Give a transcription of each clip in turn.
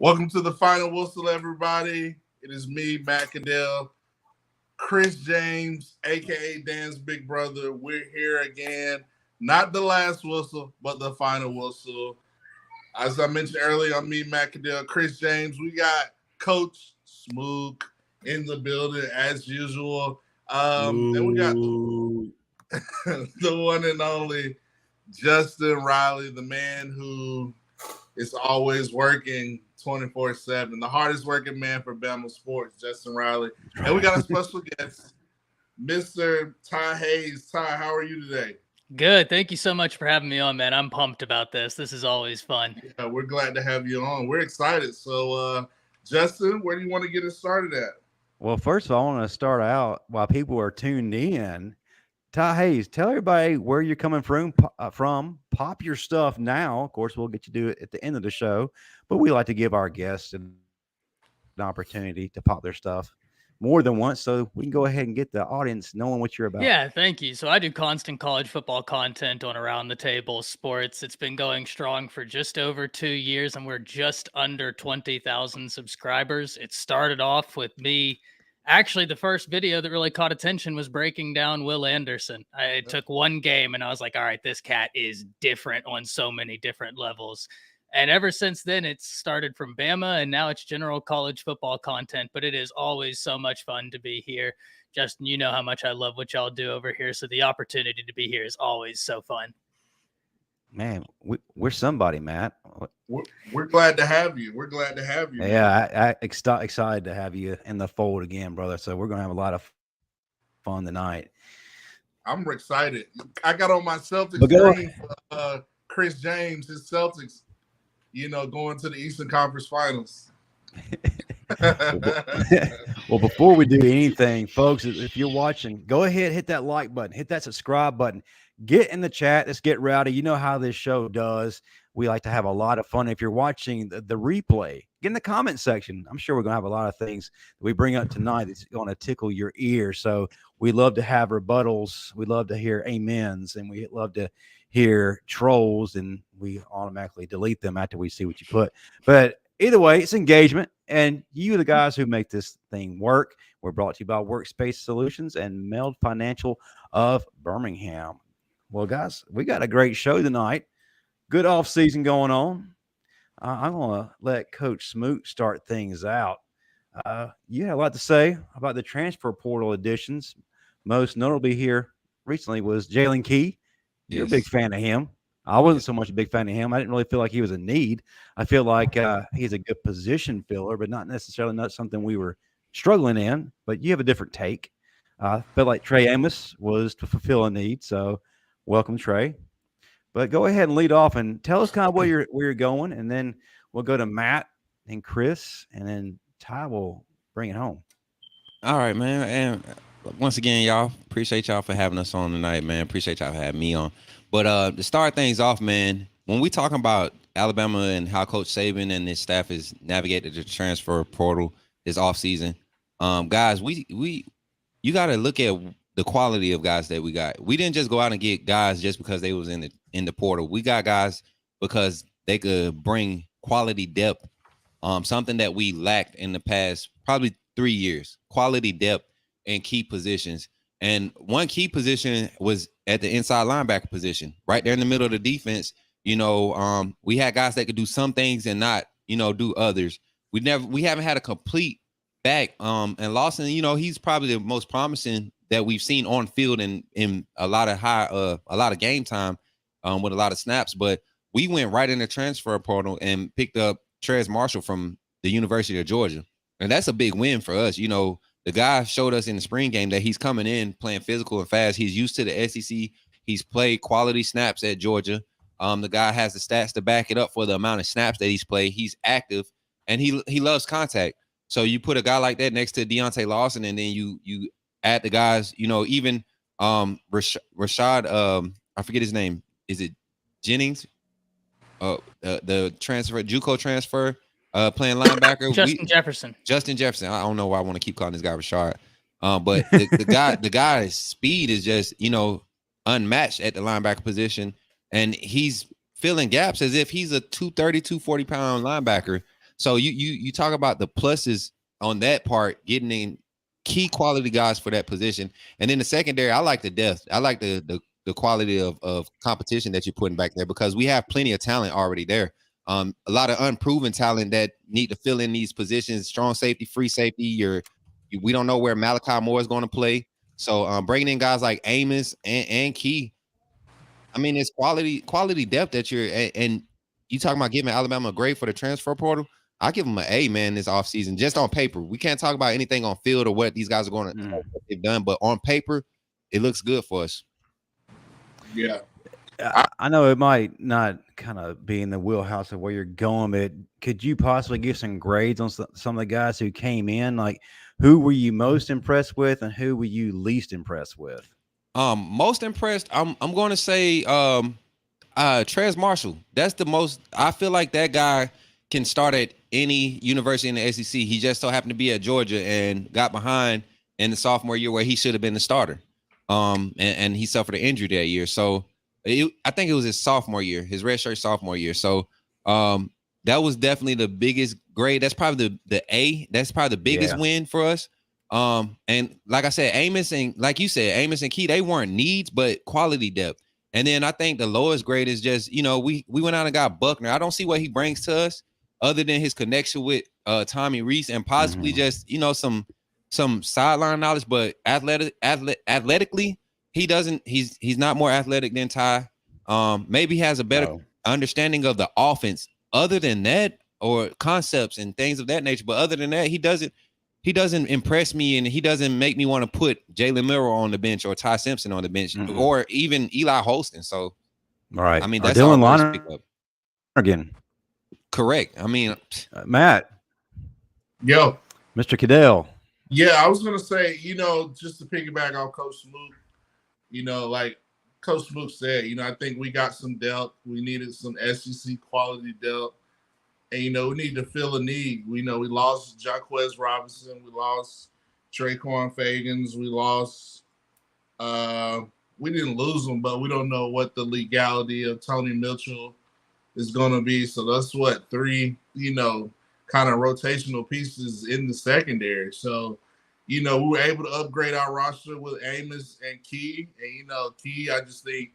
Welcome to the final whistle, everybody. It is me, Matt Cadell, Chris James, a.k.a. Dan's big brother. We're here again. Not the last whistle, but the final whistle. As I mentioned earlier, I'm me, Matt Cadell, Chris James. We got Coach Smook in the building as usual. And we got the one and only Justin Riley, the man who is always working 24/7, the hardest working man for Bama Sports, Justin Riley. And we got a special guest, Mr. Ty Hayes. Ty, how are you today? Good. Thank you so much for having me on, man. I'm pumped about this. This is always fun. Yeah, we're glad to have you on. We're excited. So, Justin, where do you want to get us started at? Well, first of all, I want to start out while people are tuned in. Ty Hayes, tell everybody where you're coming from. Pop your stuff now. Of course, we'll get you to do it at the end of the show, but we like to give our guests an opportunity to pop their stuff more than once, so we can go ahead and get the audience knowing what you're about. Yeah, thank you. So I do constant college football content on Around the Table Sports. It's been going strong for just over 2 years, and we're just under 20,000 subscribers. It started off with me. Actually, the first video that really caught attention was breaking down Will Anderson. It took one game, and I was like, all right, this cat is different on so many different levels. And ever since then, it's started from Bama, and now it's general college football content. But it is always so much fun to be here. Justin, you know how much I love what y'all do over here. So the opportunity to be here is always so fun. Man, we're somebody, Matt. We're glad to have you. We're glad to have you. Yeah, excited to have you in the fold again, brother. So we're going to have a lot of fun tonight. I'm excited. I got on my Celtics green for Chris James, his Celtics, going to the Eastern Conference Finals. Well, before we do anything, folks, if you're watching, go ahead, hit that like button, hit that subscribe button, get in the chat. Let's get rowdy. You know how this show does. We like to have a lot of fun. If you're watching the replay, get in the comment section. I'm sure we're going to have a lot of things that we bring up tonight that's going to tickle your ear. So we love to have rebuttals. We love to hear amens, and we love to hear trolls, and we automatically delete them after we see what you put. But either way, it's engagement, and you, the guys who make this thing work. We're brought to you by Workspace Solutions and Meld Financial of Birmingham. Well, guys, we got a great show tonight. Good off season going on. I'm going to let Coach Smoot start things out. You had a lot to say about the transfer portal additions. Most notably here recently was Jaylen Key. You're a big fan of him. I wasn't so much a big fan of him. I didn't really feel like he was a need. I feel like he's a good position filler, but not necessarily not something we were struggling in. But you have a different take. I felt like Trey Amos was to fulfill a need. So welcome, Trey. But go ahead and lead off and tell us kind of where you're going, and then we'll go to Matt and Chris, and then Ty will bring it home. All right, man. And once again, y'all, appreciate y'all for having us on tonight, man. Appreciate y'all for having me on. But to start things off, man, when we talking about Alabama and how Coach Saban and his staff has navigated the transfer portal this offseason, guys, you got to look at the quality of guys that we got. We didn't just go out and get guys just because they was in the portal. We got guys because they could bring quality depth, something that we lacked in the past probably 3 years, quality depth in key positions. And one key position was at the inside linebacker position, right there in the middle of the defense. We had guys that could do some things and not, do others. We haven't had a complete back. And Lawson, he's probably the most promising that we've seen on field in a lot of game time with a lot of snaps. But we went right in the transfer portal and picked up Trez Marshall from the University of Georgia. And that's a big win for us. The guy showed us in the spring game that he's coming in playing physical and fast. He's used to the SEC. He's played quality snaps at Georgia. The guy has the stats to back it up for the amount of snaps that he's played. He's active, and he loves contact. So you put a guy like that next to Deontay Lawson, and then you add the guys, even Rashad, I forget his name. Is it Jennings? The transfer, JUCO transfer. Playing linebacker, Justin Jefferson. I don't know why I want to keep calling this guy Rashard, but the guy's speed is just unmatched at the linebacker position, and he's filling gaps as if he's a 230, 240 pound linebacker. So you talk about the pluses on that part, getting in key quality guys for that position. And then the secondary, I like the depth. I like the quality of competition that you're putting back there, because we have plenty of talent already there. A lot of unproven talent that need to fill in these positions, strong safety, free safety. We don't know where Malachi Moore is going to play. So bringing in guys like Amos and Key, I mean, it's quality depth that and you talking about giving Alabama a grade for the transfer portal. I give them an A, man, this offseason, just on paper. We can't talk about anything on field or what these guys are going to what they've done, but on paper, it looks good for us. Yeah. I know it might not kind of be in the wheelhouse of where you're going, but could you possibly give some grades on some of the guys who came in? Like, who were you most impressed with, and who were you least impressed with? Most impressed, I'm going to say Trez Marshall. That's the most. I feel like that guy can start at any university in the SEC. He just so happened to be at Georgia and got behind in the sophomore year where he should have been the starter. And he suffered an injury that year. So I think it was his sophomore year, his redshirt sophomore year. So that was definitely the biggest grade. That's probably the A. That's probably the biggest win for us. And like I said, Amos and like you said, Amos and Key, they weren't needs, but quality depth. And then I think the lowest grade is just, we went out and got Buchner. I don't see what he brings to us other than his connection with Tommy Reese and possibly just, some sideline knowledge, but athletically, he's not more athletic than Ty. Maybe he has a better understanding of the offense other than that, or concepts and things of that nature. But other than that, he doesn't impress me, and he doesn't make me want to put Jalen Miller on the bench or Ty Simpson on the bench, or even Eli Holston. So, right. I mean, that's Dylan all I pick up. Again. Correct. I mean, Matt. Yo. Mr. Cadell. Yeah, I was going to say, just to piggyback on Coach Smoot, like Coach Smoot said, I think we got some depth. We needed some SEC quality depth. And, we need to fill a need. We lost Jaquez Robinson. We lost Traquan Fagans. We lost we didn't lose them, but we don't know what the legality of Tony Mitchell is going to be. So that's what, 3, kind of rotational pieces in the secondary. So, we were able to upgrade our roster with Amos and Key. And, Key, I just think,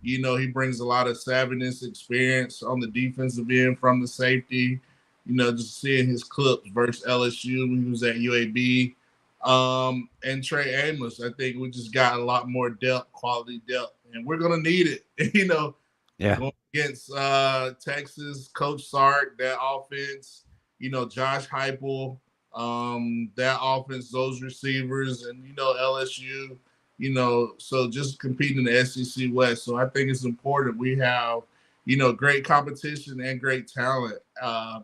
he brings a lot of savviness, experience on the defensive end from the safety. Just seeing his clips versus LSU when he was at UAB. And Trey Amos, I think we just got a lot more depth, quality depth. And we're going to need it, going against Texas, Coach Sark, that offense, Josh Heupel, that offense, those receivers, and, LSU. So just competing in the SEC West. So I think it's important we have, great competition and great talent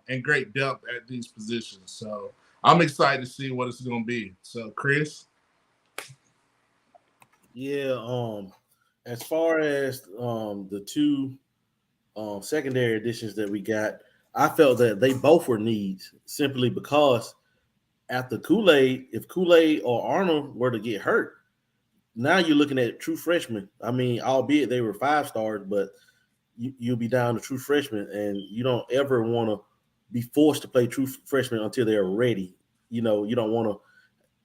and great depth at these positions. So I'm excited to see what it's going to be. So, Chris? Yeah, as far as the 2 secondary additions that we got, I felt that they both were needs simply because after Kool-Aid, if Kool-Aid or Arnold were to get hurt, now you're looking at true freshmen. I mean, albeit they were 5-stars, but you'll be down to true freshmen, and you don't ever want to be forced to play true freshmen until they're ready. You don't want to.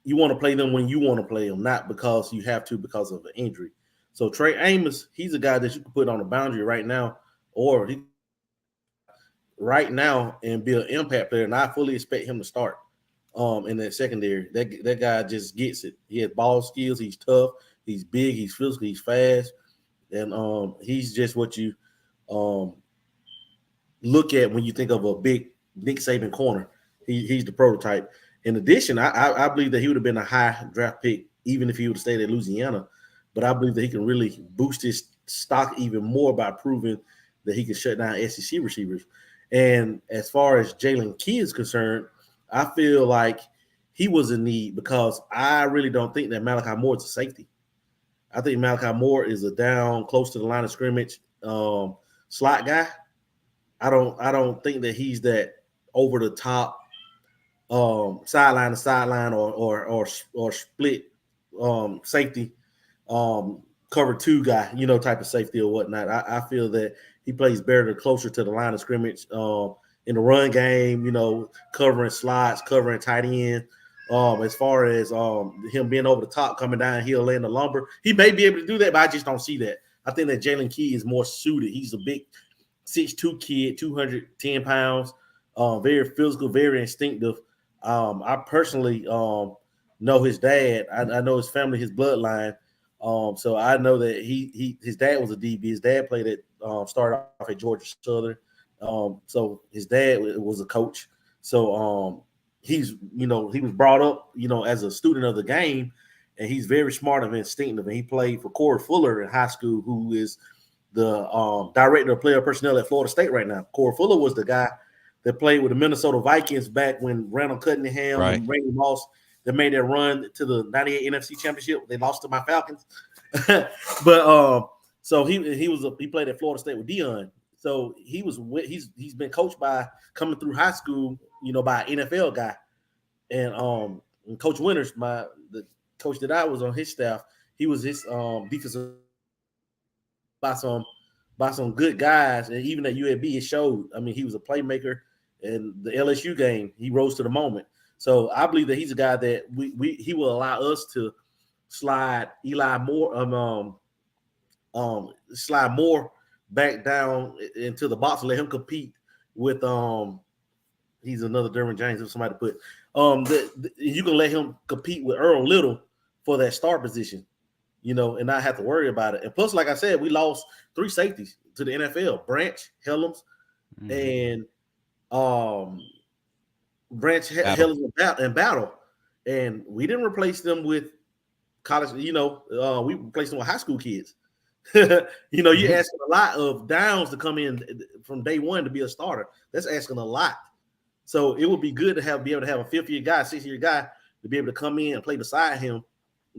You want to play them when you want to play them, not because you have to because of an injury. So Trey Amos, he's a guy that you can put on a boundary right now, or and be an impact player. And I fully expect him to start in that secondary. That guy just gets it. He has ball skills. He's tough. He's big. He's physical. He's fast. And he's just what you look at when you think of a big Nick Saban corner. He's the prototype. In addition, I believe that he would have been a high draft pick even if he would have stayed at Louisiana. But I believe that he can really boost his stock even more by proving that he can shut down SEC receivers. And as far as Jaylen Key is concerned, I feel like he was a need because I really don't think that Malachi Moore is a safety. I think Malachi Moore is a down close to the line of scrimmage slot guy. I don't think that he's that over the top sideline to sideline or split safety cover 2 guy, type of safety or whatnot. I feel that he plays better closer to the line of scrimmage in the run game, covering slots, covering tight end. As far as him being over the top, coming downhill, laying the lumber, he may be able to do that, but I just don't see that. I think that Jaylen Key is more suited. He's a big 6'2" kid, 210 pounds, very physical, very instinctive. I personally know his dad. I know his family, his bloodline. So I know that his dad was a DB. His dad played at started off at Georgia Southern. So his dad was a coach. So he was brought up, as a student of the game, and he's very smart and instinctive. And he played for Corey Fuller in high school, who is the director of player personnel at Florida State right now. Corey Fuller was the guy that played with the Minnesota Vikings back when Randall Cunningham and Randy Moss, that made that run to the 98 NFC Championship. They lost to my Falcons. But so he played at Florida State with Dion. So he's been coached by, coming through high school, by an NFL guy. And Coach Winters, the coach that I was on his staff, he was his defensive by some good guys. And even at UAB, it showed. I mean, he was a playmaker. And the LSU game, he rose to the moment. So I believe that he's a guy that he will allow us to slide Eli Moore, slide Moore back down into the box and let him compete with he's another Derwin James, if somebody put you can let him compete with Earl Little for that star position, and not have to worry about it. And plus, like I said, we lost 3 safeties to the NFL: Branch, Helms, and Branch, Helms, and Battle. And we didn't replace them with college. We replaced them with high school kids. You're asking a lot of Downs to come in from day one to be a starter. That's asking a lot. So it would be good to be able to have a 5th-year guy, 6th-year guy to be able to come in and play beside him,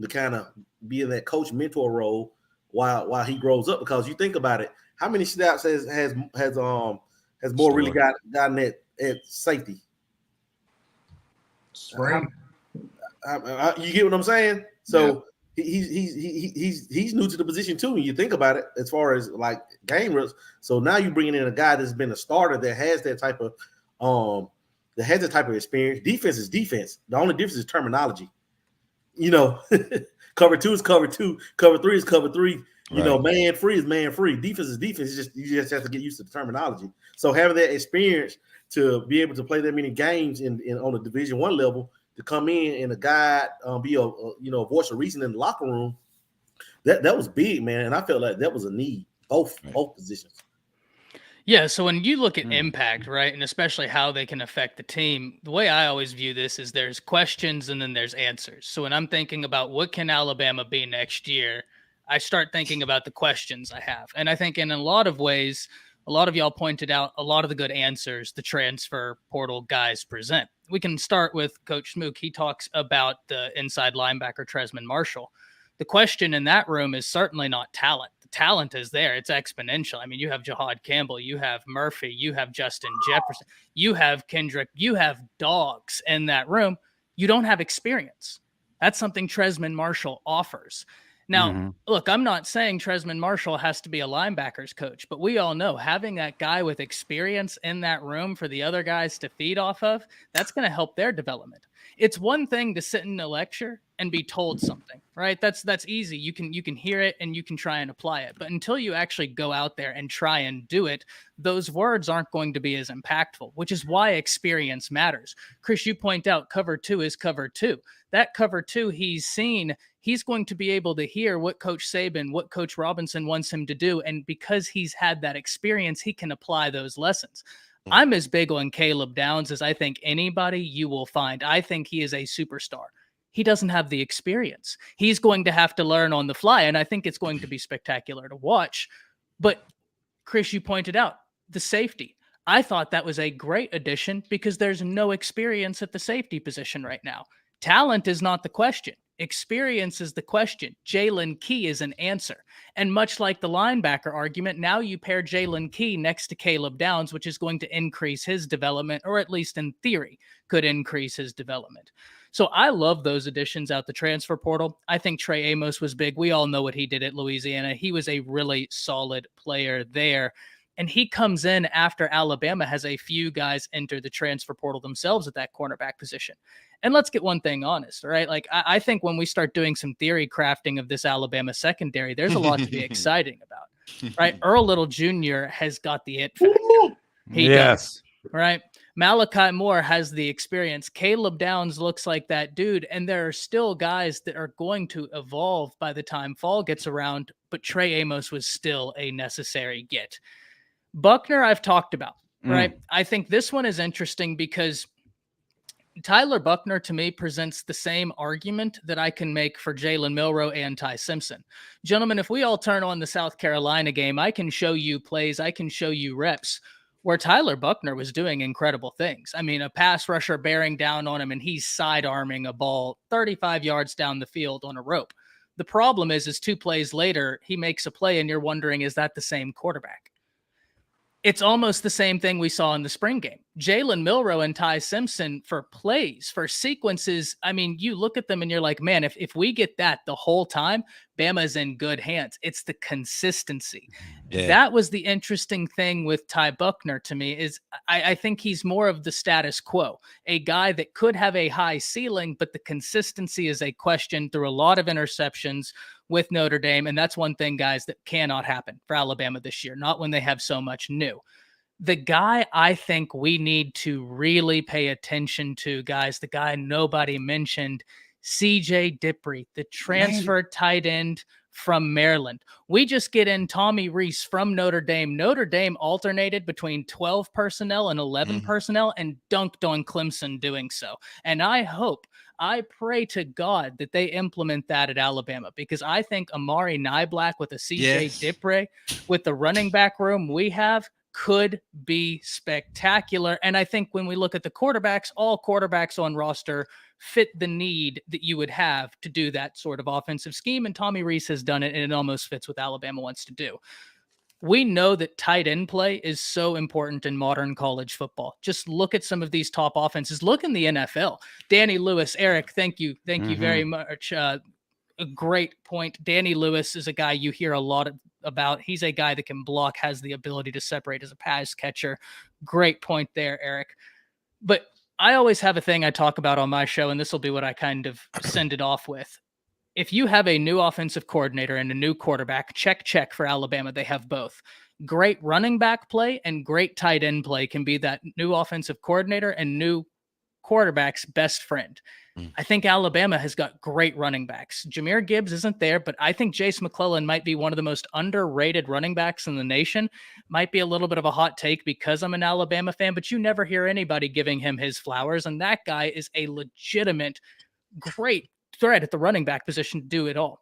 to kind of be in that coach mentor role while he grows up. Because you think about it, how many snaps has Moore really gotten at safety? Spring. You get what I'm saying? So he's new to the position too. When you think about it, as far as like game reps. So now you're bringing in a guy that's been a starter that has that type of experience. Defense is defense. The only difference is terminology. Cover 2 is cover 2. Cover 3 is cover 3. Man free is man free. Defense is defense. You just have to get used to the terminology. So having that experience to be able to play that many games in on a Division I level, to come in and a guy be a voice of reason in the locker room, that was big, man. And I felt like that was a need, both positions. Yeah, so when you look at impact, right, and especially how they can affect the team, the way I always view this is there's questions and then there's answers. So when I'm thinking about what can Alabama be next year, I start thinking about the questions I have. And I think in a lot of ways, a lot of y'all pointed out a lot of the good answers the transfer portal guys present. We can start with Coach Smook. He talks about the inside linebacker, Trezmen Marshall. The question in that room is certainly not talent. The talent is there. It's exponential. I mean, you have Jahad Campbell, you have Murphy, you have Justin Jefferson, you have Kendrick, you have dogs in that room. You don't have experience. That's something Trezmen Marshall offers. Now, look, I'm not saying Trezmen Marshall has to be a linebackers coach, but we all know having that guy with experience in that room for the other guys to feed off of, that's going to help their development. It's one thing to sit in a lecture and be told something, right? That's easy. You can hear it and you can try and apply it. But until you actually go out there and try and do it, those words aren't going to be as impactful, which is why experience matters. Chris, you point out cover 2 is cover 2. That cover 2 he's seen, he's going to be able to hear what Coach Saban, what Coach Robinson wants him to do. And because he's had that experience, he can apply those lessons. I'm as big on Caleb Downs as I think anybody you will find. I think he is a superstar. He doesn't have the experience. He's going to have to learn on the fly, and I think it's going to be spectacular to watch. But, Chris, you pointed out the safety. I thought that was a great addition because there's no experience at the safety position right now. Talent is not the question. Experience is the question. Jaylen Key is an answer. And much like the linebacker argument, now you pair Jaylen Key next to Caleb Downs, which is going to increase his development, or at least in theory, could increase his development. So I love those additions out the transfer portal. I think Trey Amos was big. We all know what he did at Louisiana. He was a really solid player there. And he comes in after Alabama has a few guys enter the transfer portal themselves at that cornerback position. And let's get one thing honest, right? Like, I think when we start doing some theory crafting of this Alabama secondary, there's a lot to be exciting about, right? Earl Little Jr. has got the it factor. He does, right? Malachi Moore has the experience. Caleb Downs looks like that dude. And there are still guys that are going to evolve by the time fall gets around. But Trey Amos was still a necessary get. Buchner, I've talked about, right? I think this one is interesting because Tyler Buchner, to me, presents the same argument that I can make for Jalen Milroe and Ty Simpson. Gentlemen, if we all turn on the South Carolina game, I can show you plays, I can show you reps where Tyler Buchner was doing incredible things. I mean, a pass rusher bearing down on him and he's side-arming a ball 35 yards down the field on a rope. The problem is 2 plays later, he makes a play and you're wondering, is that the same quarterback? It's almost the same thing we saw in the spring game. Jalen Milroe and Ty Simpson for plays, for sequences. I mean, you look at them and you're like, man, if we get that the whole time, Bama's in good hands. It's the consistency. Yeah. That was the interesting thing with Ty Buchner to me is I think he's more of the status quo, a guy that could have a high ceiling, but the consistency is a question through a lot of interceptions with Notre Dame. And that's one thing, guys, that cannot happen for Alabama this year, not when they have so much new. The guy I think we need to really pay attention to, guys, the guy nobody mentioned, CJ Dippre, the transfer tight end from Maryland. We just get in Tommy Rees from Notre Dame. Notre Dame alternated between 12 personnel and 11 personnel and dunked on Clemson doing so. And I pray to God that they implement that at Alabama, because I think Amari Niblack with a CJ Dippre, with the running back room we have, could be spectacular. And I think when we look at the quarterbacks, all quarterbacks on roster fit the need that you would have to do that sort of offensive scheme. And Tommy Rees has done it, and it almost fits what Alabama wants to do. We know that tight end play is so important in modern college football. Just look at some of these top offenses. Look in the NFL. Danny Lewis, Eric, thank you. Thank you very much. A great point. Danny Lewis is a guy you hear a lot about. He's a guy that can block, has the ability to separate as a pass catcher. Great point there, Eric. But I always have a thing I talk about on my show, and this will be what I kind of send it off with. If you have a new offensive coordinator and a new quarterback, check for Alabama. They have both. Great running back play and great tight end play can be that new offensive coordinator and new quarterback's best friend. I think Alabama has got great running backs. Jahmyr Gibbs isn't there, but I think Jace McClellan might be one of the most underrated running backs in the nation. Might be a little bit of a hot take because I'm an Alabama fan, but you never hear anybody giving him his flowers. And that guy is a legitimate, great threat at the running back position to do it all.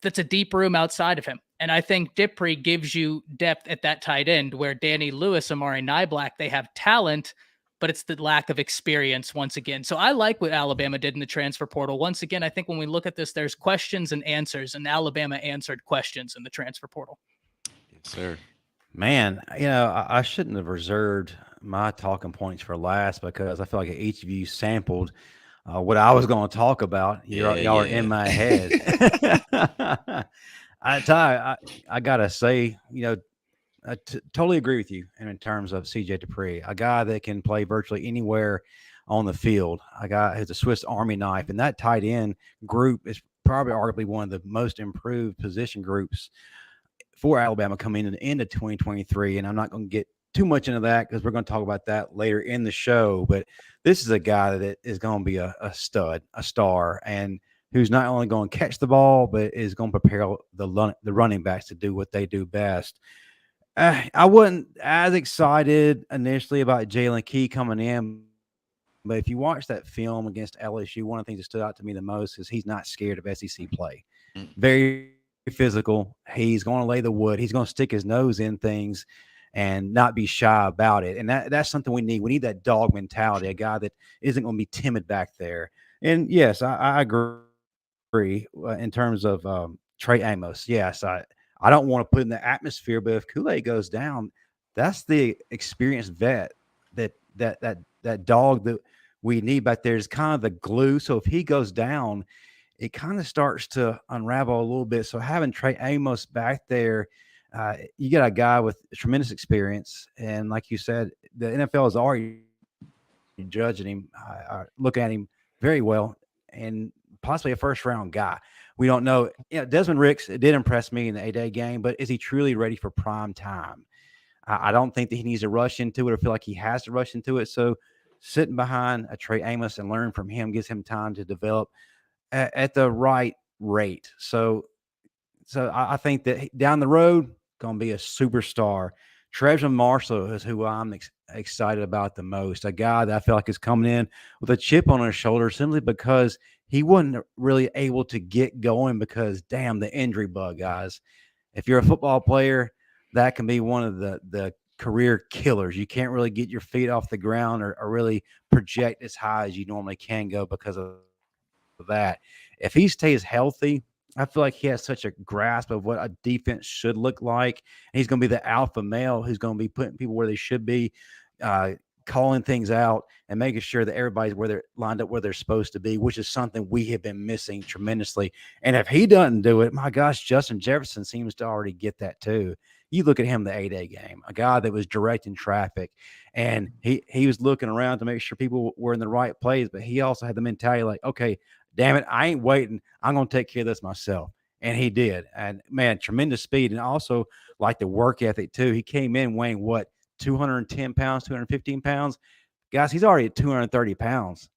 That's a deep room outside of him. And I think Dippre gives you depth at that tight end, where Danny Lewis, Amari Niblack, they have talent, but it's the lack of experience once again. So I like what Alabama did in the transfer portal. Once again, I think when we look at this, there's questions and answers, and Alabama answered questions in the transfer portal. Yes, sir. Man, I shouldn't have reserved my talking points for last, because I feel like each of you sampled what I was going to talk about. Y'all are in my head. I gotta say, I totally agree with you in terms of CJ Dippre, a guy that can play virtually anywhere on the field, a guy who's a Swiss Army knife, and that tight end group is probably arguably one of the most improved position groups for Alabama coming into 2023. And I'm not going to get too much into that because we're going to talk about that later in the show. But this is a guy that is going to be a stud, a star, and who's not only going to catch the ball, but is going to prepare the running backs to do what they do best. I wasn't as excited initially about Jaylen Key coming in, but if you watch that film against LSU, one of the things that stood out to me the most is he's not scared of SEC play. Very physical. He's going to lay the wood. He's going to stick his nose in things and not be shy about it. And that's something we need. We need that dog mentality, a guy that isn't going to be timid back there. And yes, I agree in terms of Trey Amos. Yes, I don't want to put in the atmosphere, but if Kool-Aid goes down, that's the experienced vet that dog that we need back there is kind of the glue. So if he goes down, it kind of starts to unravel a little bit. So having Trey Amos back there You got a guy with tremendous experience, and like you said, the NFL is already judging him, looking at him very well, and possibly a first-round guy. We don't know. Desmond Ricks did impress me in the 8-day game, but is he truly ready for prime time? I don't think that he needs to rush into it or feel like he has to rush into it. So sitting behind a Trey Amos and learn from him gives him time to develop at the right rate. So I think that down the road, going to be a superstar. Trezmen Marshall is who I'm excited about the most. A guy that I feel like is coming in with a chip on his shoulder simply because he wasn't really able to get going because, damn, the injury bug, guys. If you're a football player, that can be one of the career killers. You can't really get your feet off the ground or really project as high as you normally can go because of that. If he stays healthy, I feel like he has such a grasp of what a defense should look like. And he's going to be the alpha male who's going to be putting people where they should be, calling things out and making sure that everybody's where they're lined up where they're supposed to be, which is something we have been missing tremendously. And if he doesn't do it, my gosh, Justin Jefferson seems to already get that too. You look at him, the 8-day game, a guy that was directing traffic, and he was looking around to make sure people were in the right place, but he also had the mentality like, okay, damn it, I ain't waiting. I'm going to take care of this myself. And he did. And, man, tremendous speed. And also, like, the work ethic, too. He came in weighing, what, 210 pounds, 215 pounds? Guys, he's already at 230 pounds.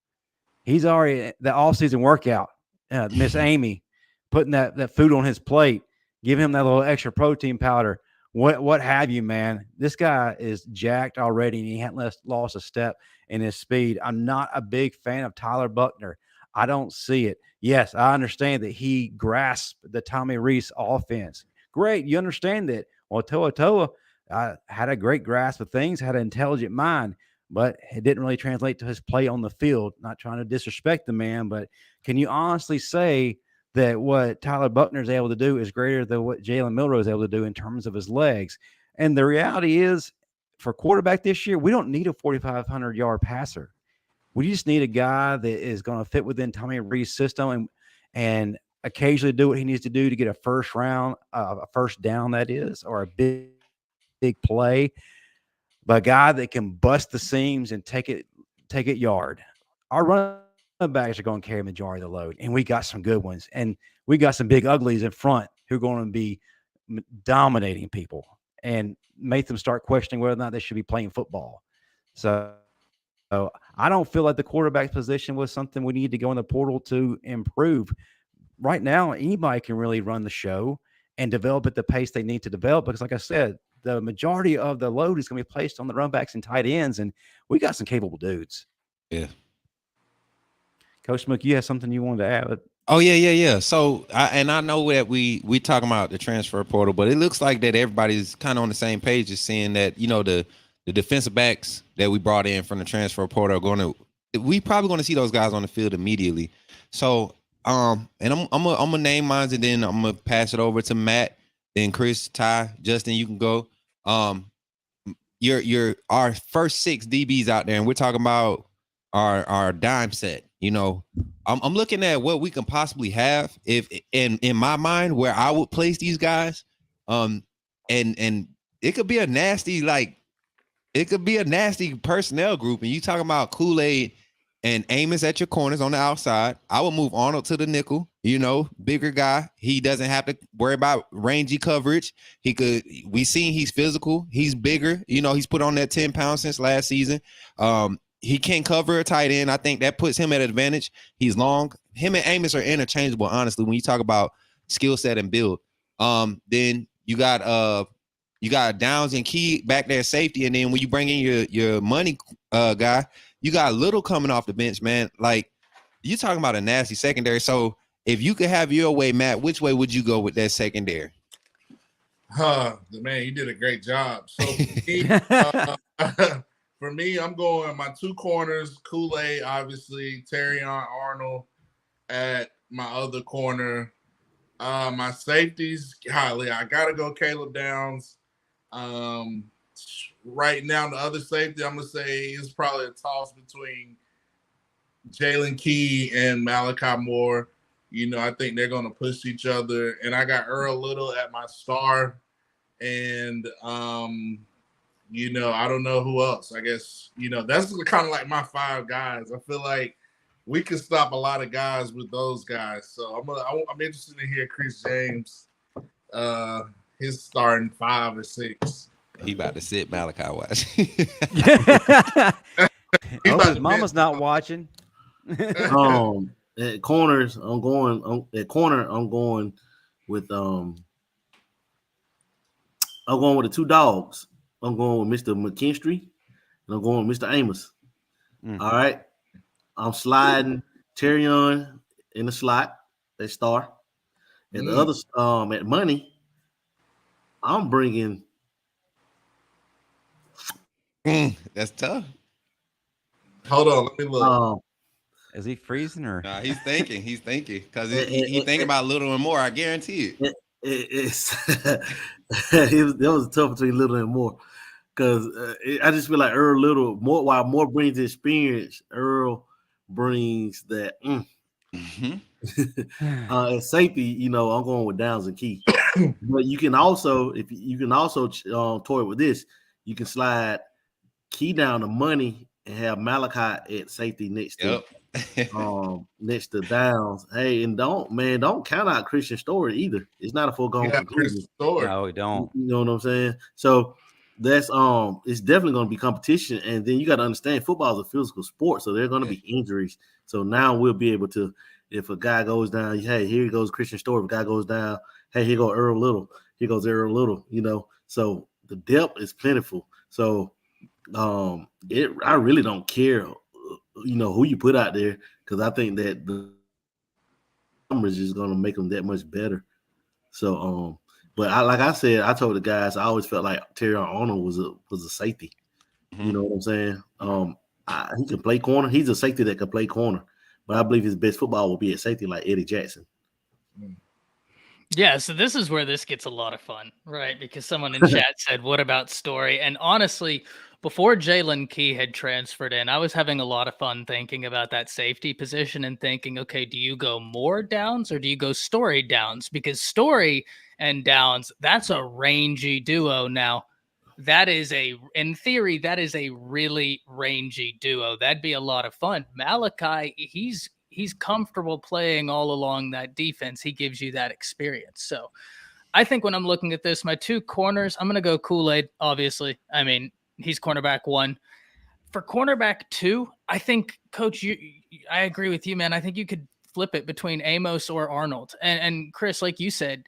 He's already – the off-season workout, Miss Amy putting that food on his plate, giving him that little extra protein powder, what have you, man. This guy is jacked already, and he hadn't lost a step in his speed. I'm not a big fan of Tyler Buchner. I don't see it. Yes, I understand that he grasped the Tommy Rees offense. Great. You understand that. Well, Toa had a great grasp of things, had an intelligent mind, but it didn't really translate to his play on the field. Not trying to disrespect the man, but can you honestly say that what Tyler Buchner is able to do is greater than what Jalen Milroe is able to do in terms of his legs? And the reality is, for quarterback this year, we don't need a 4,500-yard passer. We just need a guy that is going to fit within Tommy Rees' system and occasionally do what he needs to do to get a first down, that is, or a big play. But a guy that can bust the seams and take it yard. Our running backs are going to carry the majority of the load, and we got some good ones. And we got some big uglies in front who are going to be dominating people and make them start questioning whether or not they should be playing football. So I don't feel like the quarterback position was something we need to go in the portal to improve. Right now, anybody can really run the show and develop at the pace they need to develop because, like I said, the majority of the load is going to be placed on the run backs and tight ends, and we got some capable dudes. Yeah. Coach Smook, you have something you wanted to add? Oh, yeah. So, I know that we talking about the transfer portal, but it looks like that everybody's kind of on the same page, just saying that, the defensive backs that we brought in from the transfer portal we probably going to see those guys on the field immediately. So, and I'm gonna name mine, and then I'm gonna pass it over to Matt, then Chris, Ty, Justin. You can go. You're our first 6 DBs out there, and we're talking about our dime set. I'm looking at what we can possibly have if in my mind where I would place these guys. And it could be a nasty personnel group. And you talking about Kool-Aid and Amos at your corners on the outside. I would move Arnold to the nickel, bigger guy. He doesn't have to worry about rangy coverage. We've seen he's physical. He's bigger. He's put on that 10 pounds since last season. He can't cover a tight end. I think that puts him at an advantage. He's long. Him and Amos are interchangeable, honestly, when you talk about skill set and build. Then you got Downs and Key back there safety. And then when you bring in your money guy, you got Little coming off the bench, man. Like, you talking about a nasty secondary. So if you could have your way, Matt, which way would you go with that secondary? Man, you did a great job. So for me, I'm going my 2 corners, Kool-Aid, obviously, Terrion Arnold at my other corner. My safeties, golly, I got to go Caleb Downs. Right now, the other safety, I'm going to say is probably a toss between Jaylen Key and Malachi Moore. I think they're going to push each other. And I got Earl Little at my star. and I don't know who else. I guess that's kind of like my 5 guys. I feel like we can stop a lot of guys with those guys. So I'm interested to hear Chris James, his starting 5 or 6. He about to sit Malachi watch. Hope his mama's not watching. At corners, I'm going with I'm going with the 2 dogs. I'm going with Mr. McKinstry and I'm going with Mr. Amos. All right. I'm sliding Terrion in the slot, that star. And the others at money, I'm bringing. That's tough. Hold on, let me look. Is he freezing or? Nah, he's thinking. He's thinking because he's thinking about little and more. I guarantee it. That was tough between little and more because I just feel like Earl Little more. While Moore brings experience, Earl brings that. At safety, I'm going with Downs and Key. But you can also, toy with this, you can slide Key down to money and have Malachi at safety next to Downs. Hey, and don't count out Christian Stewart either. It's not a foregone conclusion. No, we don't. You know what I'm saying? So that's it's definitely going to be competition, and then you got to understand football is a physical sport, so there are going to be injuries. So now we'll be able to, if a guy goes down, hey, here goes Christian Stewart. If a guy goes down, hey, here goes Earl Little. Here goes Earl Little. So the depth is plentiful. So I really don't care, who you put out there, because I think that the numbers is going to make them that much better. So, but like I said, I told the guys, I always felt like Terrion Arnold was a safety. You know what I'm saying? He can play corner. He's a safety that can play corner, but I believe his best football will be at safety, like Eddie Jackson. Yeah, so this is where this gets a lot of fun, right? Because someone in chat said, what about Story? And honestly, before Jaylen Key had transferred in, I was having a lot of fun thinking about that safety position and thinking, okay, do you go more Downs or do you go Story Downs? Because Story and Downs, that's a rangy duo. Now, in theory, that is a really rangy duo. That'd be a lot of fun. Malachi, he's comfortable playing all along that defense. He gives you that experience. So I think when I'm looking at this, my 2 corners, I'm going to go Kool-Aid, obviously. I mean, he's cornerback 1. For cornerback 2, I think, Coach, I agree with you, man. I think you could flip it between Amos or Arnold. And Chris, like you said,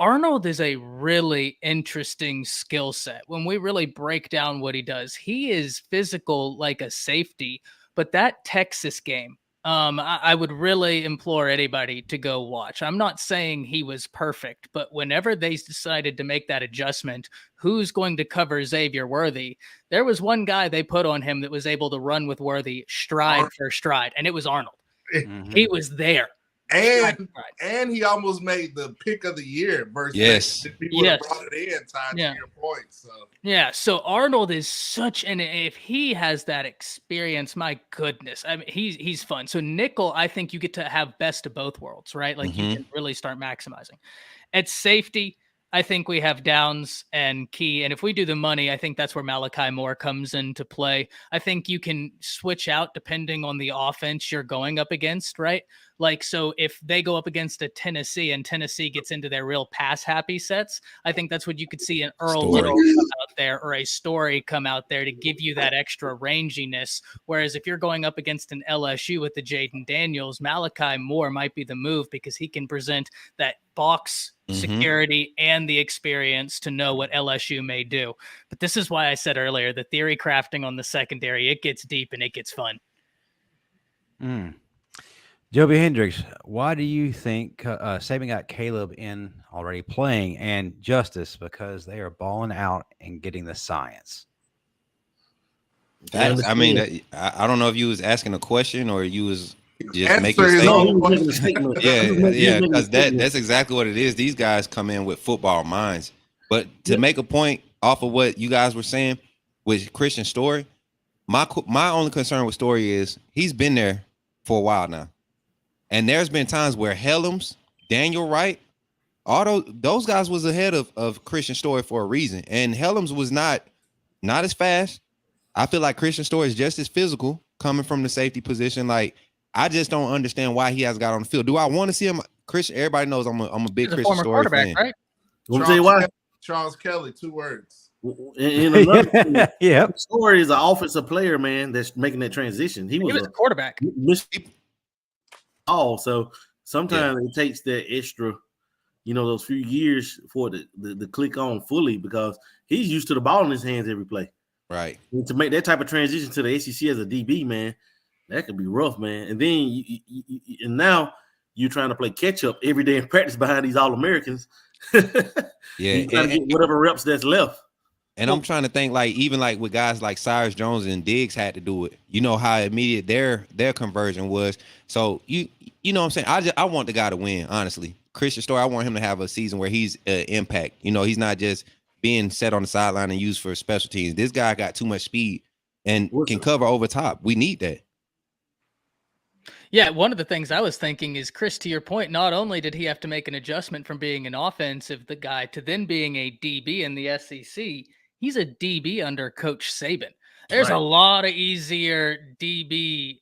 Arnold is a really interesting skill set. When we really break down what he does, he is physical like a safety, but that Texas game, I would really implore anybody to go watch. I'm not saying he was perfect, but whenever they decided to make that adjustment, who's going to cover Xavier Worthy? There was one guy they put on him that was able to run with Worthy stride for stride, and it was Arnold. He was there. And he almost made the pick of the year versus if he would have brought it in time to your point. So Arnold is if he has that experience, my goodness. I mean, he's fun. So nickel, I think you get to have best of both worlds, right? Like you can really start maximizing. At safety, I think we have Downs and Key. And if we do the money, I think that's where Malachi Moore comes into play. I think you can switch out depending on the offense you're going up against, right? Like, so if they go up against a Tennessee and Tennessee gets into their real pass happy sets, I think that's what you could see an Earl Little come out there or a Story come out there to give you that extra ranginess. Whereas if you're going up against an LSU with the Jaden Daniels, Malachi Moore might be the move because he can present that box security and the experience to know what LSU may do. But this is why I said earlier, the theory crafting on the secondary, it gets deep and it gets fun. Joby Hendricks, why do you think Saban got Caleb in already playing and Justice? Because they are balling out and getting the science. I don't know if you was asking a question or you was just making a statement. Yeah, because that's exactly what it is. These guys come in with football minds. But to make a point off of what you guys were saying with Christian Story, my only concern with Story is he's been there for a while now. And there's been times where Helms, Daniel Wright, all those guys was ahead of Christian Story for a reason. And Helms was not as fast. I feel like Christian Story is just as physical coming from the safety position. Like, I just don't understand why he has got on the field. Do I want to see him? Christian, everybody knows I'm a big Christian Story fan. Right? Let me tell you why. Charles Kelly, 2 words. In another yeah. Story is an offensive player, man, that's making that transition. He was a quarterback. So sometimes it takes that extra, those few years for the click on fully, because he's used to the ball in his hands every play. Right. And to make that type of transition to the SEC as a DB, man, that could be rough, man. And then and now you're trying to play catch up every day in practice behind these All-Americans. Yeah, you're trying to get whatever reps that's left. And I'm trying to think, like, even like with guys like Cyrus Jones and Diggs had to do it. You know how immediate their conversion was. So you know what I'm saying? I want the guy to win, honestly. Christian Story, I want him to have a season where he's impact. He's not just being set on the sideline and used for special teams. This guy got too much speed and can cover over top. We need that. Yeah, one of the things I was thinking is, Chris, to your point, not only did he have to make an adjustment from being an offensive guy to then being a DB in the SEC, he's a DB under Coach Saban. There's a lot of easier DB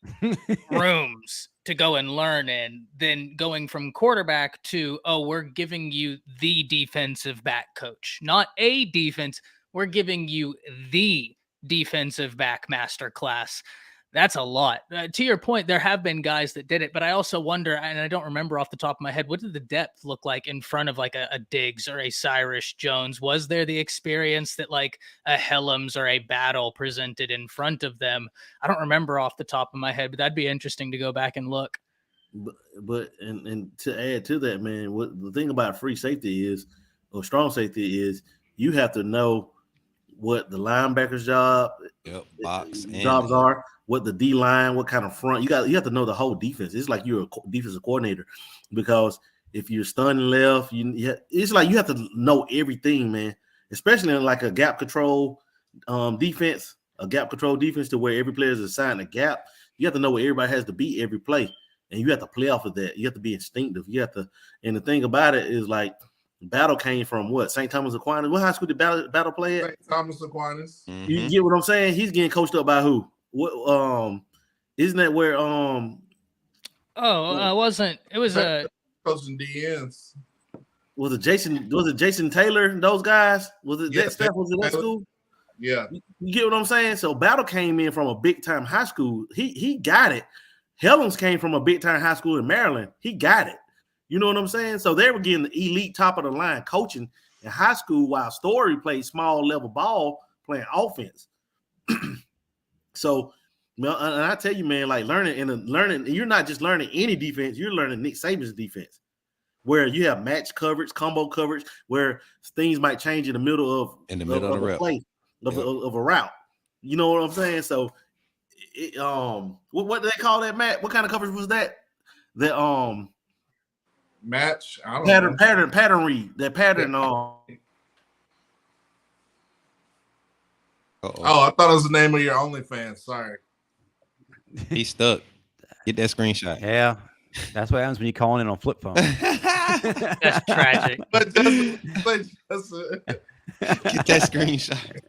rooms to go and learn in than going from quarterback to, we're giving you the defensive back coach, not a defense. We're giving you the defensive back master class. That's a lot. To your point, there have been guys that did it, but I also wonder, and I don't remember off the top of my head, what did the depth look like in front of like a Diggs or a Cyrus Jones? Was there the experience that like a Helms or a Battle presented in front of them? I don't remember off the top of my head, but that'd be interesting to go back and look. But to add to that, man, what the thing about free safety is, or strong safety is, you have to know what the linebacker's jobs are, what the D line, what kind of front you have to know the whole defense. It's like you're a defensive coordinator, because if you're stunning left, it's like you have to know everything, man. Especially in like a gap control defense, to where every player is assigned a gap. You have to know where everybody has to be every play, and you have to play off of that. You have to be instinctive. And the thing about it is, like, Battle came from what? St. Thomas Aquinas. What high school did Battle play at? St. Thomas Aquinas. Mm-hmm. You get what I'm saying? He's getting coached up by who? What? Isn't that where? Wasn't it was a coaching DNs? Was it Jason Taylor? Those guys? Was it that staff? Was it that school? Yeah. You get what I'm saying? So Battle came in from a big time high school. He got it. Helms came from a big time high school in Maryland. He got it. You know what I'm saying? So they were getting the elite top of the line coaching in high school, while Story played small level ball playing offense. So, and I tell you, man, like learning, you're not just learning any defense, you're learning Nick Saban's defense, where you have match coverage, combo coverage, where things might change in the middle of a play, of a route. You know what I'm saying? So, what do they call that, Matt? What kind of coverage was that? The match. I don't know. Pattern read. That pattern. Oh, I thought it was the name of your OnlyFans. Sorry. He's stuck. Get that screenshot. Yeah. That's what happens when you're calling in on flip phone. That's tragic. But just Get that screenshot.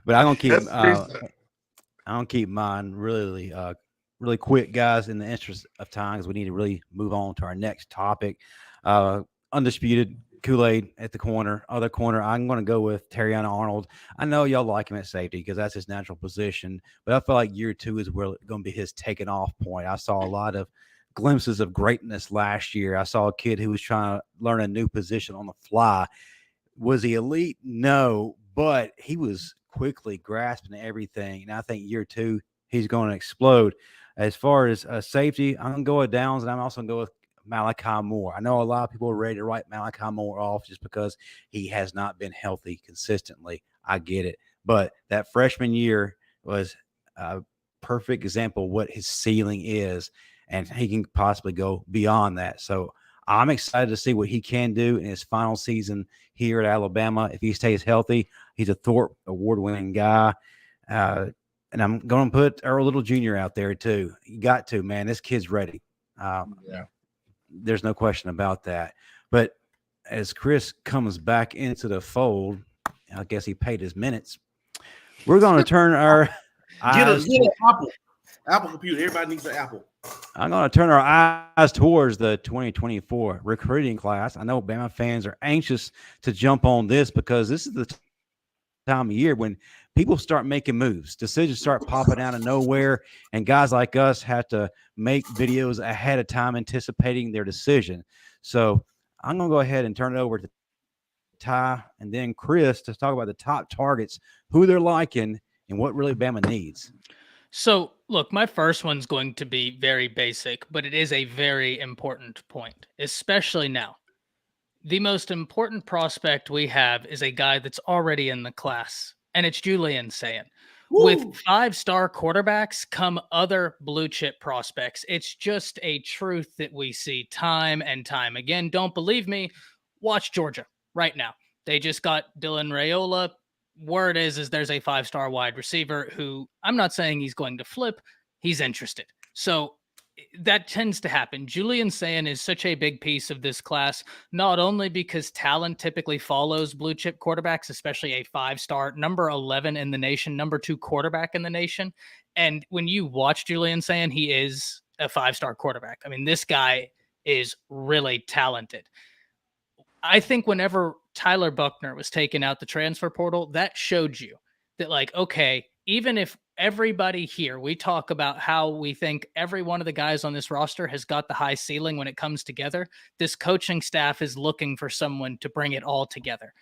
But I'm gonna keep mine really quick, guys, in the interest of time, because we need to really move on to our next topic. Undisputed Kool-Aid at the corner. Other corner, I'm going to go with Terriana Arnold. I know y'all like him at safety because that's his natural position, but I feel like year 2 is where going to be his taking off point. I saw a lot of glimpses of greatness last year. I saw a kid who was trying to learn a new position on the fly. Was he elite? No, but he was quickly grasping everything, and I think year 2 he's going to explode. As far as safety, I'm going to go with Downs, and I'm also going to go with Malachi Moore. I know a lot of people are ready to write Malachi Moore off just because he has not been healthy consistently. I get it. But that freshman year was a perfect example of what his ceiling is, and he can possibly go beyond that. So I'm excited to see what he can do in his final season here at Alabama. If he stays healthy, he's a Thorpe award-winning guy. And I'm going to put Earl Little Jr. out there too. You got to, man. This kid's ready. Yeah. There's no question about that. But as Chris comes back into the fold, I guess he paid his minutes. We're going to turn our eyes. Get an Apple computer. Everybody needs an Apple. I'm going to turn our eyes towards the 2024 recruiting class. I know Bama fans are anxious to jump on this because this is the time of year when people start making moves. Decisions start popping out of nowhere, and guys like us have to make videos ahead of time anticipating their decision. So I'm going to go ahead and turn it over to Ty and then Chris to talk about the top targets, who they're liking, and what really Bama needs. So, look, my first one's going to be very basic, but it is a very important point, especially now. The most important prospect we have is a guy that's already in the class, and it's Julian Sayin. With 5-star quarterbacks come other blue chip prospects. It's just a truth that we see time and time again. Don't believe me? Watch Georgia right now. They just got Dylan Raiola. Word is there's a 5-star wide receiver who I'm not saying he's going to flip. He's interested. So that tends to happen. Julian Sayin is such a big piece of this class, not only because talent typically follows blue chip quarterbacks, especially a 5-star, number 11 in the nation, number 2 quarterback in the nation. And when you watch Julian Sayin, he is a 5-star quarterback. I mean, this guy is really talented. I think whenever Tyler Buchner was taken out the transfer portal, that showed you that, like, okay, even if everybody here, we talk about how we think every one of the guys on this roster has got the high ceiling when it comes together, this coaching staff is looking for someone to bring it all together.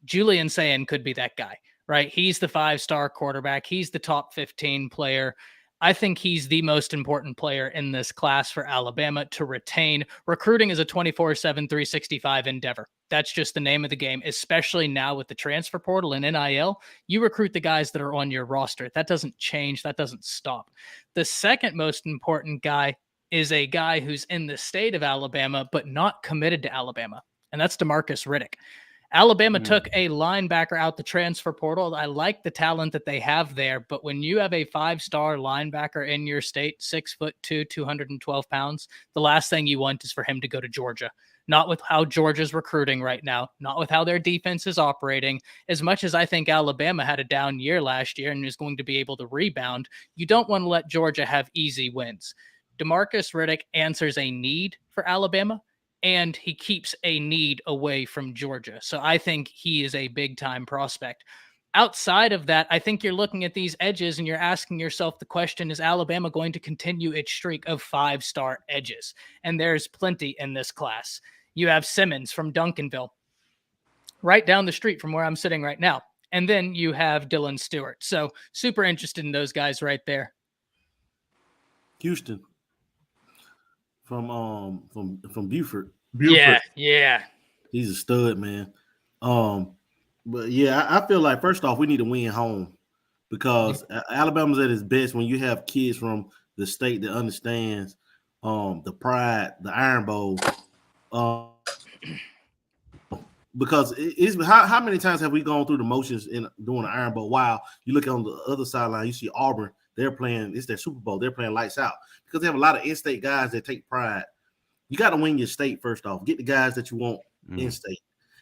Julian Sayin could be that guy, right? He's the 5-star quarterback. He's the top 15 player. I think he's the most important player in this class for Alabama to retain. Recruiting is a 24/7, 365 endeavor. That's just the name of the game, especially now with the transfer portal and NIL. You recruit the guys that are on your roster. That doesn't change. That doesn't stop. The second most important guy is a guy who's in the state of Alabama, but not committed to Alabama, and that's DeMarcus Riddick. Alabama took a linebacker out the transfer portal. I like the talent that they have there, but when you have a 5-star linebacker in your state, 6'2", 212 pounds, the last thing you want is for him to go to Georgia. Not with how Georgia's recruiting right now, not with how their defense is operating. As much as I think Alabama had a down year last year and is going to be able to rebound, you don't want to let Georgia have easy wins. DeMarcus Riddick answers a need for Alabama, and he keeps a need away from Georgia. So I think he is a big-time prospect. Outside of that, I think you're looking at these edges and you're asking yourself the question, is Alabama going to continue its streak of 5-star edges? And there's plenty in this class. You have Simmons from Duncanville, right down the street from where I'm sitting right now. And then you have Dylan Stewart. So super interested in those guys right there. Houston. From Buford. Yeah. He's a stud, man. But yeah, I feel like first off, we need to win home because Alabama's at its best when you have kids from the state that understands the pride, the Iron Bowl. Because it's how many times have we gone through the motions in doing the Iron Bowl? While you look on the other sideline, you see Auburn. They're playing, it's their Super Bowl. They're playing lights out because they have a lot of in-state guys that take pride. You got to win your state first off. Get the guys that you want in-state.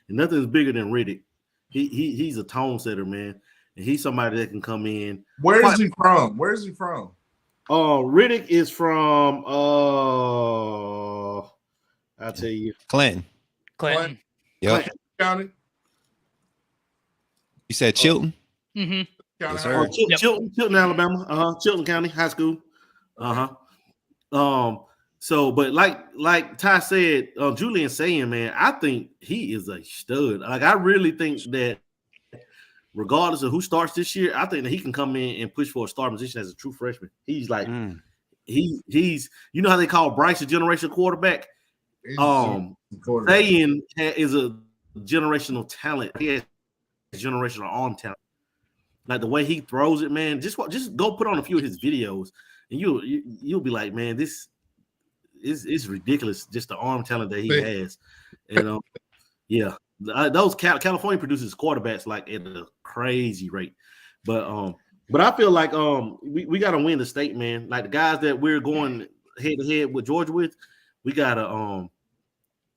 And nothing's bigger than Riddick. He's a tone setter, man. And he's somebody that can come in. Where is he from? Riddick is from I'll tell you. Clinton. Clinton. Yep. County? You said Chilton? Mm-hmm. Yes, sir. Chilton, Alabama. Chilton County High School. So, but like Ty said, Julian Sayin, man, I think he is a stud. Like, I really think that regardless of who starts this year, I think that he can come in and push for a star position as a true freshman. He's like, he's you know how they call Bryce a generational quarterback? Sayin is a generational talent. He has generational arm talent. Like the way he throws it, man. Just go put on a few of his videos, and you'll be like, man, this is ridiculous. Just the arm talent that he has, and those California produces quarterbacks like at a crazy rate. But I feel like we got to win the state, man. Like the guys that we're going head to head with Georgia with, we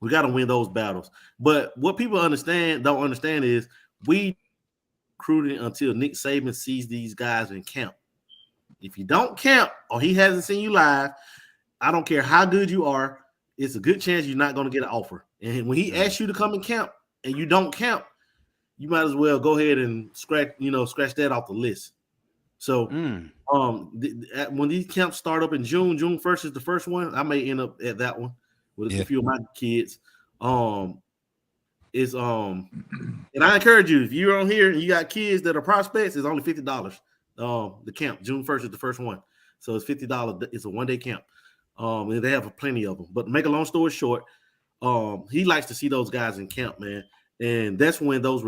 gotta win those battles. But what people don't understand is we recruiting until Nick Saban sees these guys in camp. If you don't camp or he hasn't seen you live, I don't care how good you are, it's a good chance you're not going to get an offer. And when he asks you to come and camp and you don't camp, you might as well go ahead and scratch that off the list. So when these camps start up in June 1st is the first one. I may end up at that one with a few of my kids. And I encourage you, if you're on here and you got kids that are prospects, it's only $50. The camp, June 1st is the first one. So it's $50. It's a one-day camp. And they have plenty of them. But to make a long story short, he likes to see those guys in camp, man. And that's when those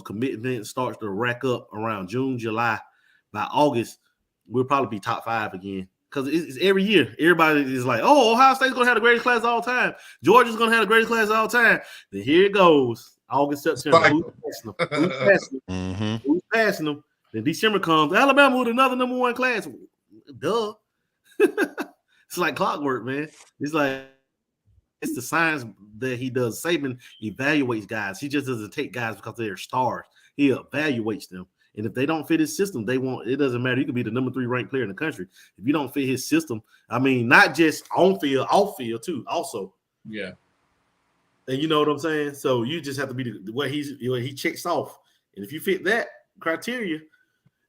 commitments starts to rack up around June, July. By August, we'll probably be top 5 again. Because it's every year. Everybody is like, oh, Ohio State's going to have the greatest class of all time. Georgia's going to have the greatest class of all time. Then here it goes. August, September. Who's passing them? Then December comes. Alabama with another number 1 class. Duh. It's like clockwork, man. It's the science that he does. Saban evaluates guys. He just doesn't take guys because they're stars. He evaluates them. And if they don't fit his system, they won't. It doesn't matter. You could be the number 3 ranked player in the country. If you don't fit his system, I mean, not just on field, off field too. Also, yeah. And you know what I'm saying. So you just have to be what he checks off. And if you fit that criteria,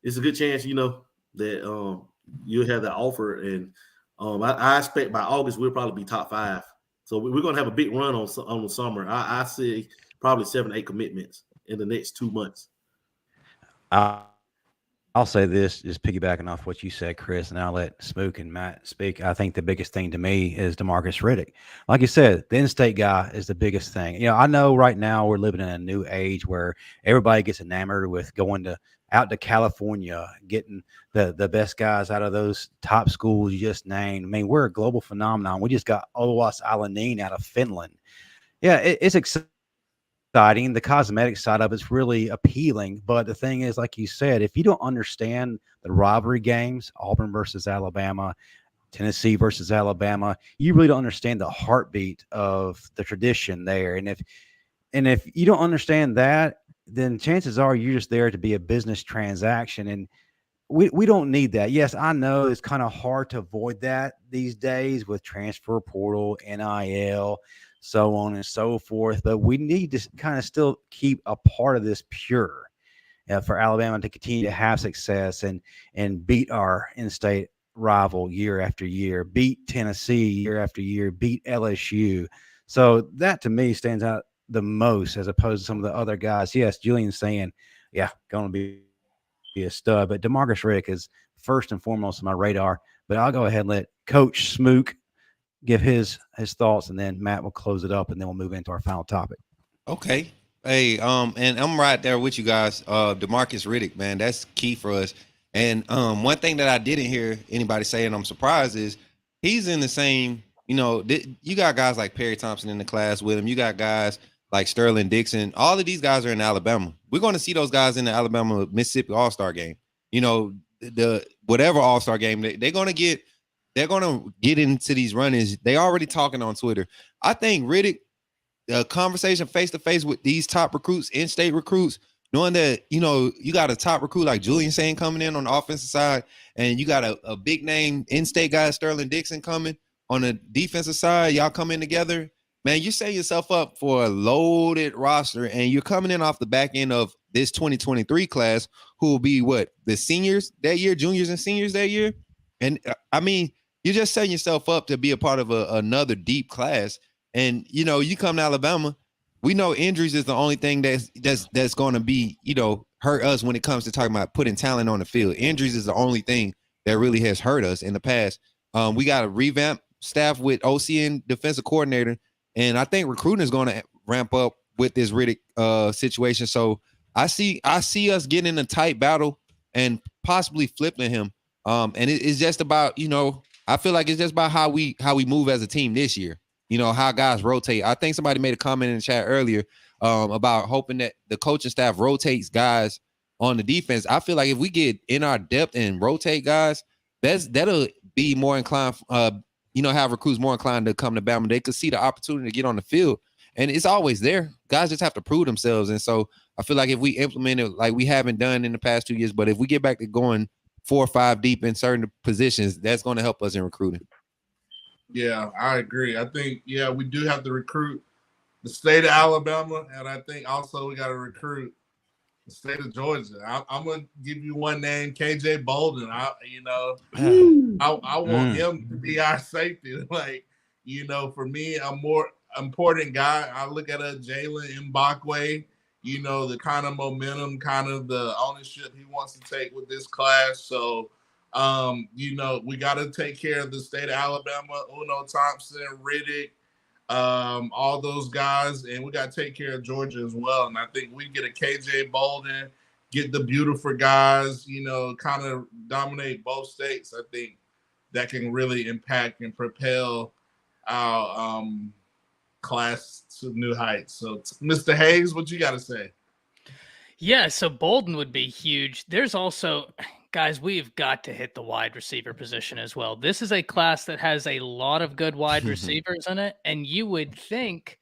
it's a good chance, that you'll have that offer. And I expect by August we'll probably be top 5. So we're gonna have a big run on the summer. I see probably 7 or 8 commitments in the next 2 months. I'll say this, just piggybacking off what you said, Chris, and I'll let Smook and Matt speak. I think the biggest thing to me is DeMarcus Riddick. Like you said, the in-state guy is the biggest thing. I know right now we're living in a new age where everybody gets enamored with going out to California, getting the best guys out of those top schools you just named. I mean, we're a global phenomenon. We just got Olas Alanin out of Finland. Yeah, it's exciting. The cosmetic side of it's really appealing. But the thing is, like you said, if you don't understand the rivalry games, Auburn versus Alabama, Tennessee versus Alabama, you really don't understand the heartbeat of the tradition there. And if you don't understand that, then chances are you're just there to be a business transaction. And we don't need that. Yes, I know it's kind of hard to avoid that these days with transfer portal, NIL, so on and so forth. But we need to kind of still keep a part of this pure for Alabama to continue to have success and beat our in-state rival year after year, beat Tennessee year after year, beat LSU. So that to me stands out the most as opposed to some of the other guys. Yes, Julian Sayin, going to be a stud, but DeMarcus Riddick is first and foremost on my radar. But I'll go ahead and let Coach Smook give his thoughts, and then Matt will close it up, and then we'll move into our final topic. Okay. Hey, and I'm right there with you guys. DeMarcus Riddick, man, that's key for us. And one thing that I didn't hear anybody say, and I'm surprised, is he's in the same, you got guys like Perry Thompson in the class with him. You got guys like Sterling Dixon. All of these guys are in Alabama. We're going to see those guys in the Alabama-Mississippi All-Star game. The whatever All-Star game, they're going to get into these run-ins. They already talking on Twitter. I think Riddick, the conversation face-to-face with these top recruits, in-state recruits, knowing that, you got a top recruit like Julian Sayin coming in on the offensive side, and you got a big name in-state guy, Sterling Dixon, coming on the defensive side, y'all come in together. Man, you're setting yourself up for a loaded roster, and you're coming in off the back end of this 2023 class, who will be the seniors that year, juniors and seniors that year. And I mean, you're just setting yourself up to be a part of another deep class. And, you come to Alabama, we know injuries is the only thing that's going to be, hurt us when it comes to talking about putting talent on the field. Injuries is the only thing that really has hurt us in the past. We got a revamp staff with OC and defensive coordinator. And I think recruiting is going to ramp up with this Riddick situation. So I see us getting in a tight battle and possibly flipping him. And it's just about, I feel like it's just about how we move as a team this year. How guys rotate. I think somebody made a comment in the chat earlier about hoping that the coaching staff rotates guys on the defense. I feel like if we get in our depth and rotate guys, that'll be more inclined, have recruits more inclined to come to Bama. They could see the opportunity to get on the field, and it's always there. Guys just have to prove themselves. And so I feel like if we implement it like we haven't done in the past 2 years, but if we get back to going 4 or 5 deep in certain positions, that's going to help us in recruiting. Yeah, I agree. I think, we do have to recruit the state of Alabama, and I think also we got to recruit the state of Georgia. I'm going to give you one name, KJ Bolden. I want him to be our safety. Like, for me, a more important guy, I look at a Jaylen Mbakwe, the kind of momentum, kind of the ownership he wants to take with this class. So, we got to take care of the state of Alabama, Uno Thompson, Riddick, all those guys, and we got to take care of Georgia as well. And I think we get a KJ Bolden, get the beautiful guys, kind of dominate both states. I think that can really impact and propel our class to new heights. So, Mr. Hayes, what you got to say? Yeah, so Bolden would be huge. There's also, guys, we've got to hit the wide receiver position as well. This is a class that has a lot of good wide receivers in it, and you would think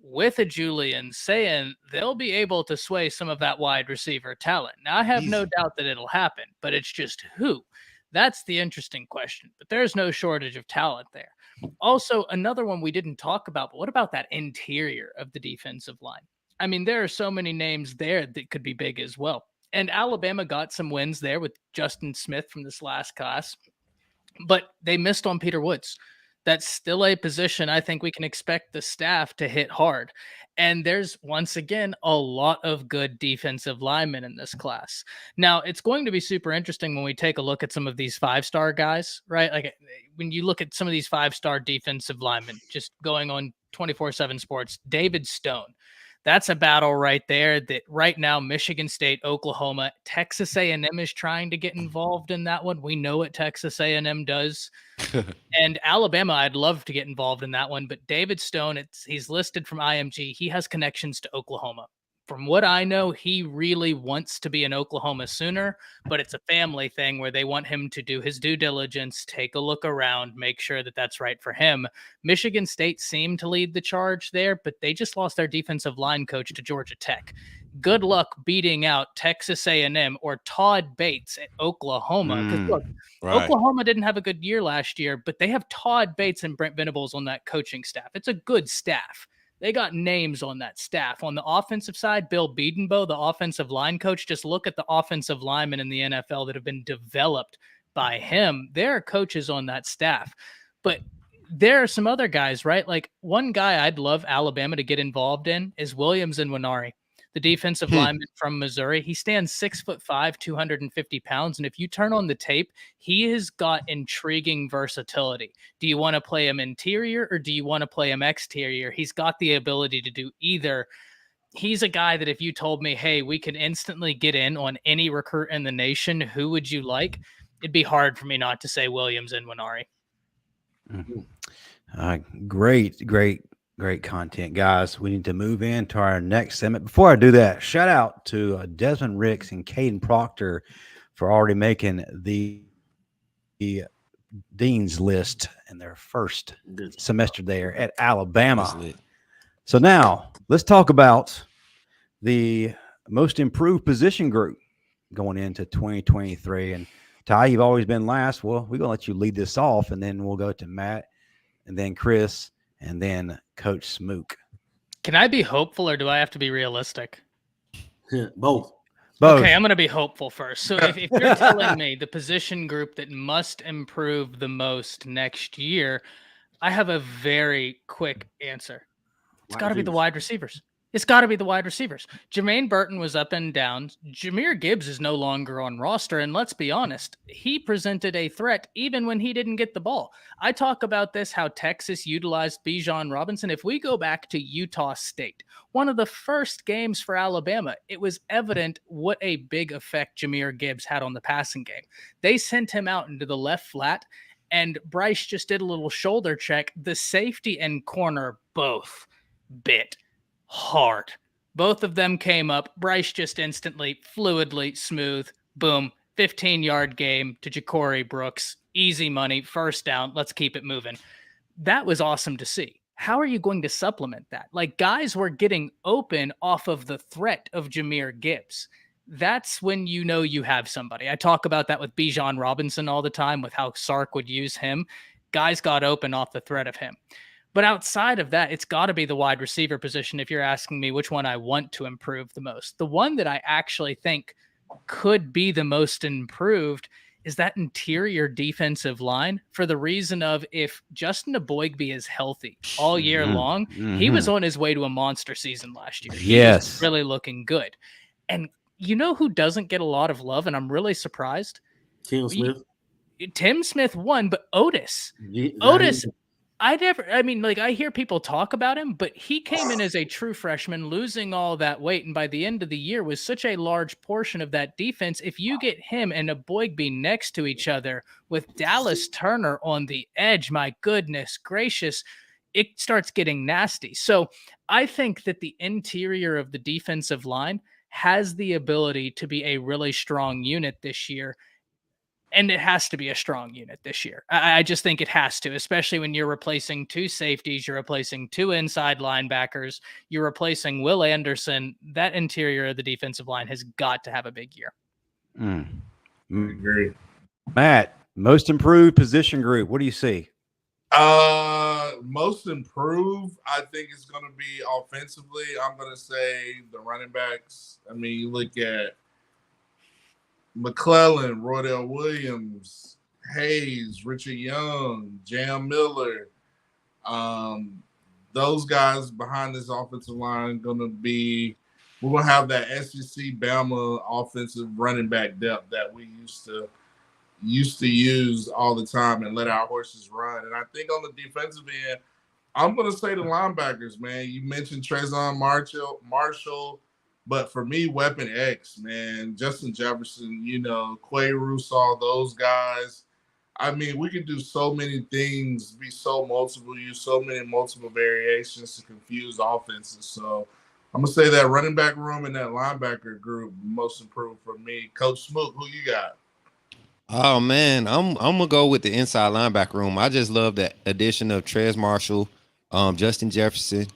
with a Julian Sayin, they'll be able to sway some of that wide receiver talent. Now, I have no doubt that it'll happen, but it's just who? That's the interesting question. But there's no shortage of talent there. Also, another one we didn't talk about, but what about that interior of the defensive line? I mean, there are so many names there that could be big as well. And Alabama got some wins there with Justin Smith from this last class, but they missed on Peter Woods. That's still a position I think we can expect the staff to hit hard. And there's, once again, a lot of good defensive linemen in this class. Now, it's going to be super interesting when we take a look at some of these 5-star guys, right? Like when you look at some of these 5-star defensive linemen, just going on 24/7 Sports, David Stone. That's a battle right there that right now Michigan State, Oklahoma, Texas A&M is trying to get involved in that one. We know what Texas A&M does. And Alabama, I'd love to get involved in that one. But David Stone, he's listed from IMG. He has connections to Oklahoma. From what I know, he really wants to be an Oklahoma Sooner, but it's a family thing where they want him to do his due diligence, take a look around, make sure that that's right for him. Michigan State seemed to lead the charge there, but they just lost their defensive line coach to Georgia Tech. Good luck beating out Texas A&M or Todd Bates at Oklahoma. Because look, right. Oklahoma didn't have a good year last year, but they have Todd Bates and Brent Venables on that coaching staff. It's a good staff. They got names on that staff. On the offensive side, Bill Biedenbow, the offensive line coach, just look at the offensive linemen in the NFL that have been developed by him. There are coaches on that staff. But there are some other guys, right? Like one guy I'd love Alabama to get involved in is Williams Nwaneri, the defensive lineman from Missouri. He stands 6'5", 250 pounds. And if you turn on the tape, he has got intriguing versatility. Do you want to play him interior or do you want to play him exterior? He's got the ability to do either. He's a guy that if you told me, hey, we can instantly get in on any recruit in the nation, who would you like? It'd be hard for me not to say Williams Nwaneri. Great content, guys. We need to move into our next segment. Before I do that, shout out to Desmond Ricks and Caden Proctor for already making the Dean's list in their first semester there at Alabama. So now let's talk about the most improved position group going into 2023. And Ty, you've always been last. Well, we're going to let you lead this off, and then we'll go to Matt and then Chris and then Coach Smook. Can I be hopeful or do I have to be realistic? Both. Okay, I'm going to be hopeful first. So if you're telling me the position group that must improve the most next year, I have a very quick answer. It's got to be the wide receivers. It's got to be the wide receivers. Jermaine Burton was up and down. Jahmyr Gibbs is no longer on roster. And let's be honest, he presented a threat even when he didn't get the ball. I talk about this, how Texas utilized Bijan Robinson. If we go back to Utah State, one of the first games for Alabama, it was evident what a big effect Jahmyr Gibbs had on the passing game. They sent him out into the left flat, and Bryce just did a little shoulder check. The safety and corner both bit hard. Both of them came up. Bryce just instantly, fluidly, smooth, boom, 15-yard game to Ja'Cory Brooks, easy money, first down, let's keep it moving. That was awesome to see. How are you going to supplement that? Like, guys were getting open off of the threat of Jahmyr Gibbs. That's when you know you have somebody. I talk about that with Bijan Robinson all the time, with how Sark would use him. Guys got open off the threat of him. But outside of that, it's got to be the wide receiver position if you're asking me which one I want to improve the most. The one that I actually think could be the most improved is that interior defensive line, for the reason of, if Justin Mbakwe is healthy all year long, he was on his way to a monster season last year. Yes. He was really looking good. And you know who doesn't get a lot of love, and I'm really surprised? Tim Smith. Tim Smith won, but Otis. I hear people talk about him, but he came in as a true freshman, losing all that weight, and by the end of the year was such a large portion of that defense. If you get him and Mbakwe next to each other with Dallas Turner on the edge, my goodness gracious, it starts getting nasty. So I think that the interior of the defensive line has the ability to be a really strong unit this year. And it has to be a strong unit this year. I just think it has to, especially when you're replacing 2 safeties, you're replacing 2 inside linebackers, you're replacing Will Anderson. That interior of the defensive line has got to have a big year. I agree. Matt, most improved position group. What do you see? Most improved, I think it's going to be offensively. I'm going to say the running backs. I mean, you look at McClellan, Roydell Williams, Hayes, Richard Young, Jam Miller. Those guys behind this offensive line we're going to have that SEC Bama offensive running back depth that we used to use all the time and let our horses run. And I think on the defensive end, I'm going to say the linebackers, man. You mentioned Trezmen Marshall. But for me, Weapon X, man, Justin Jefferson, Quay Russaw, those guys. I mean, we can do so many things, be so multiple, use so many multiple variations to confuse offenses. So I'm going to say that running back room and that linebacker group, most improved for me. Coach Smook, who you got? Oh, man, I'm going to go with the inside linebacker room. I just love the addition of Trez Marshall, Justin Jefferson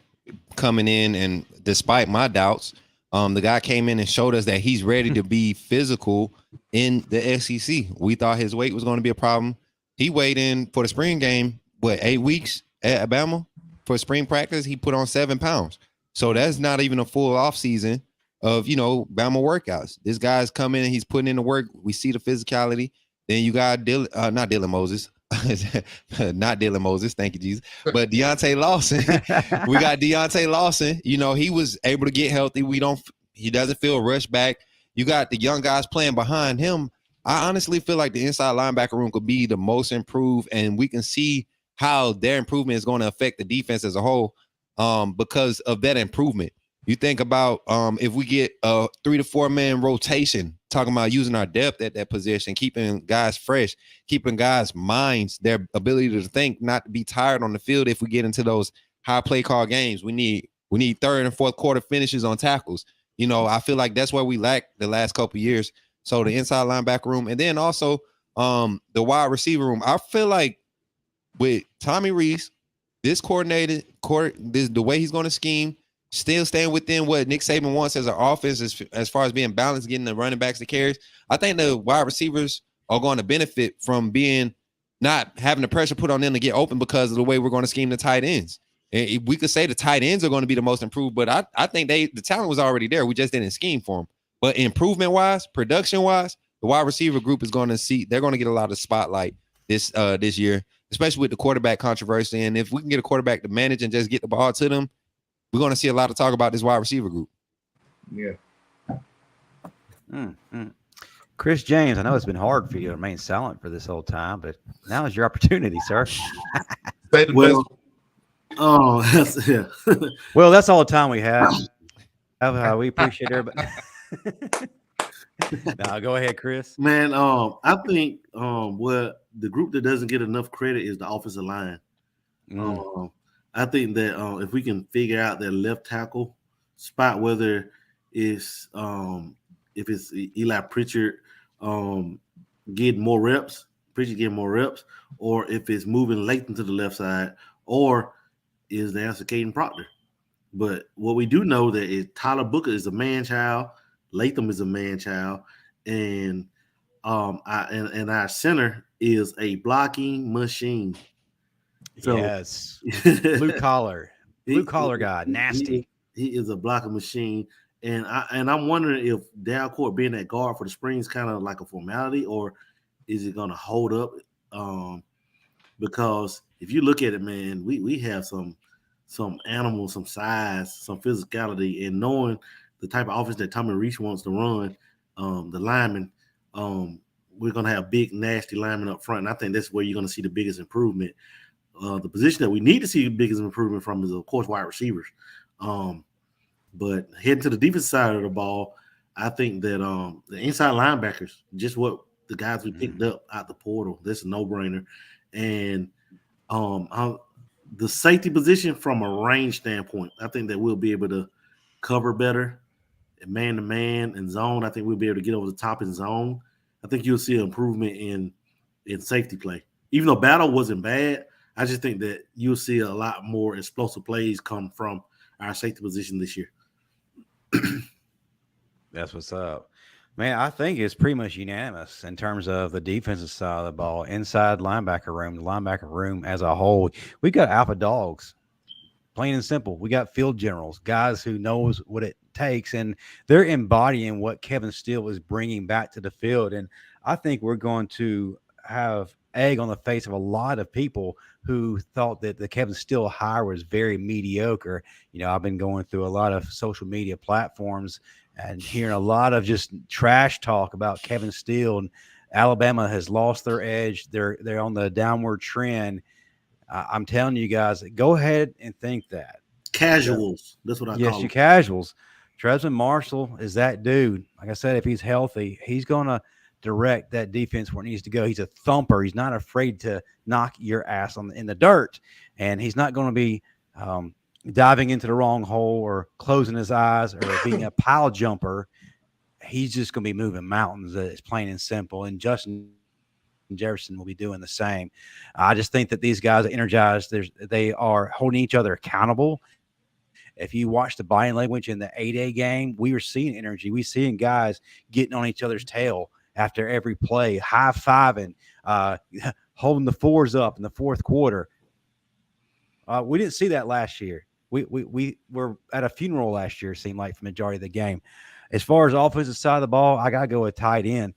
coming in, and despite my doubts, the guy came in and showed us that he's ready to be physical in the SEC. We thought his weight was going to be a problem. He weighed in for the spring game, 8 weeks at Alabama for spring practice. He put on 7 pounds. So that's not even a full off season of, Bama workouts. This guy's coming and he's putting in the work. We see the physicality. Then you got not Dylan Moses. Not Dylan Moses, thank you, Jesus. But Deontay Lawson. We got Deontay Lawson. He was able to get healthy. He doesn't feel rushed back. You got the young guys playing behind him. I honestly feel like the inside linebacker room could be the most improved, and we can see how their improvement is going to affect the defense as a whole because of that improvement. You think about if we get a 3 to 4 man rotation, talking about using our depth at that position, keeping guys fresh, keeping guys' minds, their ability to think, not to be tired on the field. If we get into those high play call games, we need third and fourth quarter finishes on tackles. I feel like that's where we lacked the last couple of years. So the inside linebacker room, and then also the wide receiver room. I feel like with Tommy Rees, the way he's going to scheme, still staying within what Nick Saban wants as an offense as far as being balanced, getting the running backs the carries. I think the wide receivers are going to benefit from not having the pressure put on them to get open because of the way we're going to scheme the tight ends. And we could say the tight ends are going to be the most improved, but I think the talent was already there. We just didn't scheme for them. But improvement-wise, production-wise, the wide receiver group is going to they're going to get a lot of spotlight this year, especially with the quarterback controversy. And if we can get a quarterback to manage and just get the ball to them, we're going to see a lot of talk about this wide receiver group. Yeah. Chris James, I know it's been hard for you to remain silent for this whole time, but now is your opportunity, sir. Well, yeah. Well, that's all the time we have. We appreciate everybody. No, go ahead, Chris. Man, I think the group that doesn't get enough credit is the offensive line. I think that if we can figure out their left tackle spot, whether it's if it's Eli Pritchard getting more reps, Pritchard getting more reps, or if it's moving Latham to the left side, or is the answer Caden Proctor. But what we do know that is Tyler Booker is a man child, Latham is a man child, and our center is a blocking machine. So, yes, blue collar guy, nasty. He is a blocking machine, and I'm wondering if Dalcourt being that guard for the Springs kind of like a formality, or is it going to hold up? Because if you look at it, man, we have some animals, some size, some physicality, and knowing the type of offense that Tommy Reese wants to run, the linemen, we're going to have big, nasty linemen up front, and I think that's where you're going to see the biggest improvement. The position that we need to see the biggest improvement from is, of course, wide receivers. But heading to the defensive side of the ball, I think that the inside linebackers, just what the guys we picked up out the portal, that's a no-brainer. And the safety position from a range standpoint, I think that we'll be able to cover better, man-to-man and zone. I think we'll be able to get over the top in zone. I think you'll see an improvement in safety play. Even though battle wasn't bad, I just think that you'll see a lot more explosive plays come from our safety position this year. That's what's up. Man, I think it's pretty much unanimous in terms of the defensive side of the ball, inside linebacker room, the linebacker room as a whole. We got alpha dogs, plain and simple. We got field generals, guys who knows what it takes, and they're embodying what Kevin Steele is bringing back to the field. And I think we're going to have egg on the face of a lot of people who thought that the Kevin Steele hire was very mediocre. You know, I've been going through a lot of social media platforms and hearing a lot of just trash talk about Kevin Steele, and Alabama has lost their edge. They're on the downward trend. I'm telling you guys, go ahead and think that. Casuals. That's what I call them. Yes, you casuals. Trezmen Marshall is that dude. Like I said, if he's healthy, he's going to direct that defense where it needs to go. He's a thumper. He's not afraid to knock your ass in the dirt, and he's not going to be diving into the wrong hole or closing his eyes or being a pile jumper. He's just going to be moving mountains. It's plain and simple. And Justin Jefferson will be doing the same. I just think that these guys are energized. They are holding each other accountable. If you watch the body language in the 8A game, we were seeing energy. We seeing guys getting on each other's tail after every play, high-fiving, holding the fours up in the fourth quarter. We didn't see that last year. We were at a funeral last year, it seemed like, for the majority of the game. As far as offensive side of the ball, I got to go with tight end.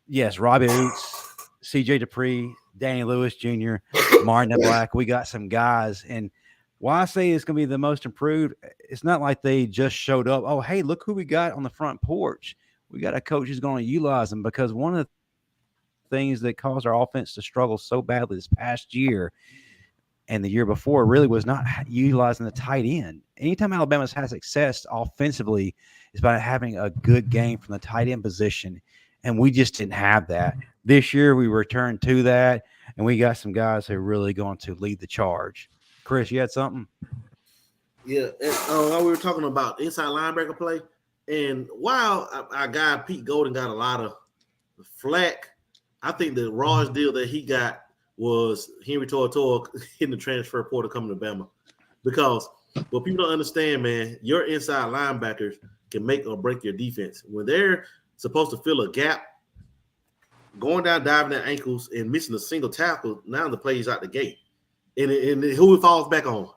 Yes, Robbie Oots, CJ Dippre, Danny Lewis Jr., Martin Black. We got some guys. And why I say it's going to be the most improved, it's not like they just showed up. Oh, hey, look who we got on the front porch. We got a coach who's going to utilize them, because one of the things that caused our offense to struggle so badly this past year and the year before really was not utilizing the tight end. Anytime Alabama's had success offensively, it's by having a good game from the tight end position, and we just didn't have that. This year we returned to that, and we got some guys who are really going to lead the charge. Chris, you had something? Yeah, and, we were talking about inside linebacker play, and while our guy Pete Golden got a lot of flack, I think the rawest deal that he got was Henry To'oTo'o in the transfer portal coming to Bama. Because what people don't understand, man, your inside linebackers can make or break your defense. When they're supposed to fill a gap, going down, diving their ankles, and missing a single tackle, now the play's out the gate. And who it falls back on?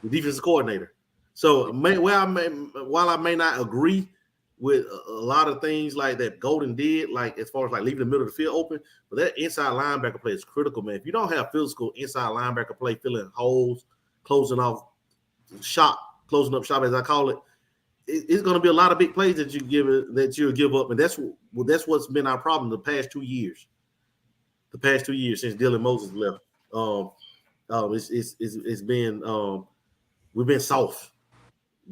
The defensive coordinator. So while I may not agree with a lot of things like that Golden did, like as far as like leaving the middle of the field open, but that inside linebacker play is critical, man. If you don't have physical inside linebacker play, filling holes, closing up shop, as I call it, it's going to be a lot of big plays that you'll give up, and that's what's been our problem the past 2 years. The past 2 years since Dylan Moses left, it's been we've been soft.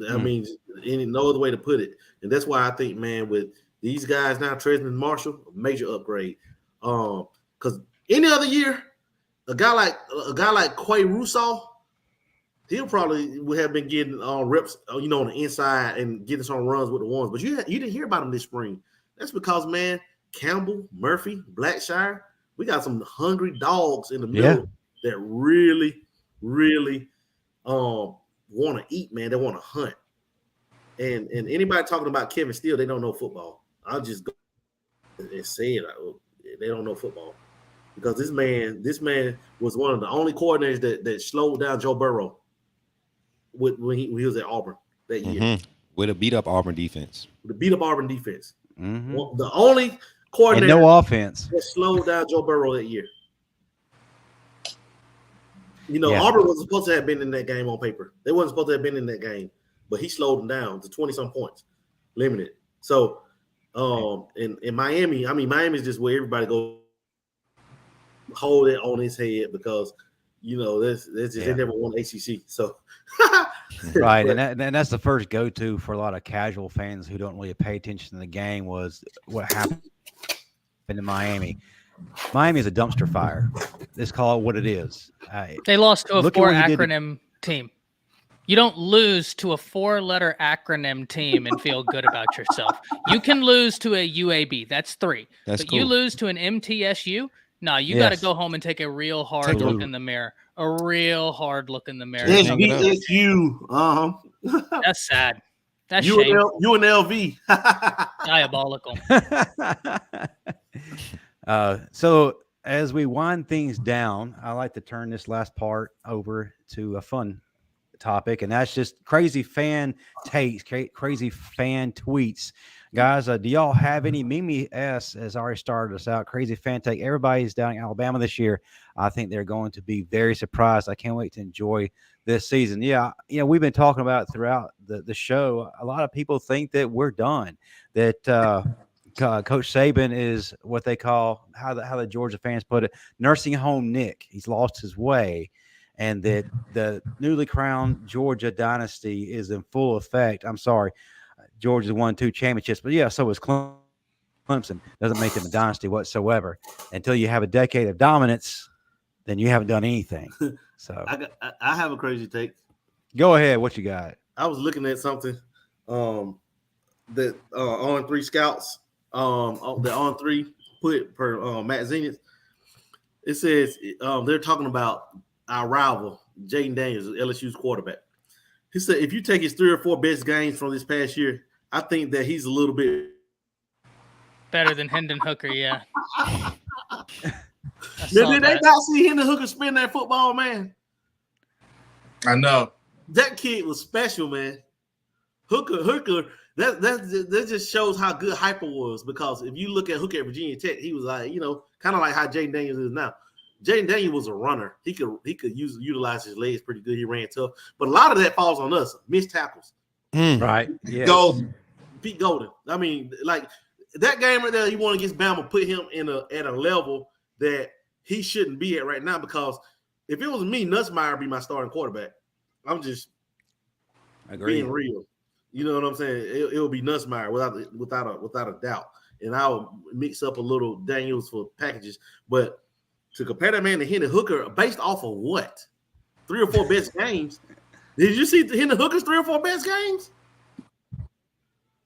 I mean, no other way to put it, and that's why I think, man, with these guys now, Trezmen Marshall, a major upgrade. Because any other year, a guy like Quay Russo, he'll probably would have been getting reps, on the inside and getting some runs with the ones. But you didn't hear about him this spring. That's because, man, Campbell, Murphy, Blackshire, we got some hungry dogs in the middle that really, really want to eat, man. They want to hunt. And anybody talking about Kevin Steele, they don't know football. I'll just go and say it. They don't know football. Because this man was one of the only coordinators that slowed down Joe Burrow when he was at Auburn that year. With a beat-up Auburn defense. Mm-hmm. Well, the only coordinator and no offense that slowed down Joe Burrow that year. Auburn was supposed to have been in that game on paper. They wasn't supposed to have been in that game, but he slowed them down to 20-some points, limited. So, in Miami, Miami's just where everybody goes hold it on his head because, they never won ACC. So, right, and that's the first go-to for a lot of casual fans who don't really pay attention to the game was what happened in Miami. Miami is a dumpster fire. Let's call it what it is. They lost to a 4-acronym team. You don't lose to a 4-letter acronym team and feel good about yourself. You can lose to a UAB. That's 3. That's but cool. You lose to an MTSU. No, you got to go home and take a real hard look in the mirror. A real hard look in the mirror. SBSU. That's sad. That's UNLV. Diabolical. So as we wind things down, I like to turn this last part over to a fun topic, and that's just crazy fan takes, crazy fan tweets. Guys, do y'all have any? Mimi S has already started us out. Crazy fan take. Everybody's down in Alabama this year. I think they're going to be very surprised. I can't wait to enjoy this season. Yeah, we've been talking about it throughout the show. A lot of people think that we're done, that Coach Saban is what they call, how the Georgia fans put it, nursing home Nick. He's lost his way, and that the newly crowned Georgia dynasty is in full effect. I'm sorry, Georgia's won 2 championships, but so is Clemson. Doesn't make them a dynasty whatsoever. Until you have a decade of dominance, then you haven't done anything. So I have a crazy take. Go ahead. What you got? I was looking at something that on 3 scouts, the on 3 put per Matt Zenith. It says they're talking about our rival, Jayden Daniels, LSU's quarterback. He said if you take his 3 or 4 best games from this past year, I think that he's a little bit better than Hendon Hooker. Yeah. Did they not see Hendon Hooker spin that football, man? I know. That kid was special, man. Hooker, that just shows how good Hyper was, because if you look at Hooker at Virginia Tech, he was like, kind of like how Jayden Daniels is now. Jayden Daniels was a runner. He could utilize his legs pretty good. He ran tough. But a lot of that falls on us. Missed tackles. Right. Yeah. Pete Golden. I mean, like that game right there, he won against Bama, put him at a level that he shouldn't be at right now, because if it was me, Nussmeier would be my starting quarterback. I'm just being real. You know what I'm saying? It will be Nussmeier without a doubt. And I'll mix up a little Daniels for packages. But to compare that man to Hendon Hooker based off of what? 3 or 4 best games. Did you see Hendon Hooker's 3 or 4 best games?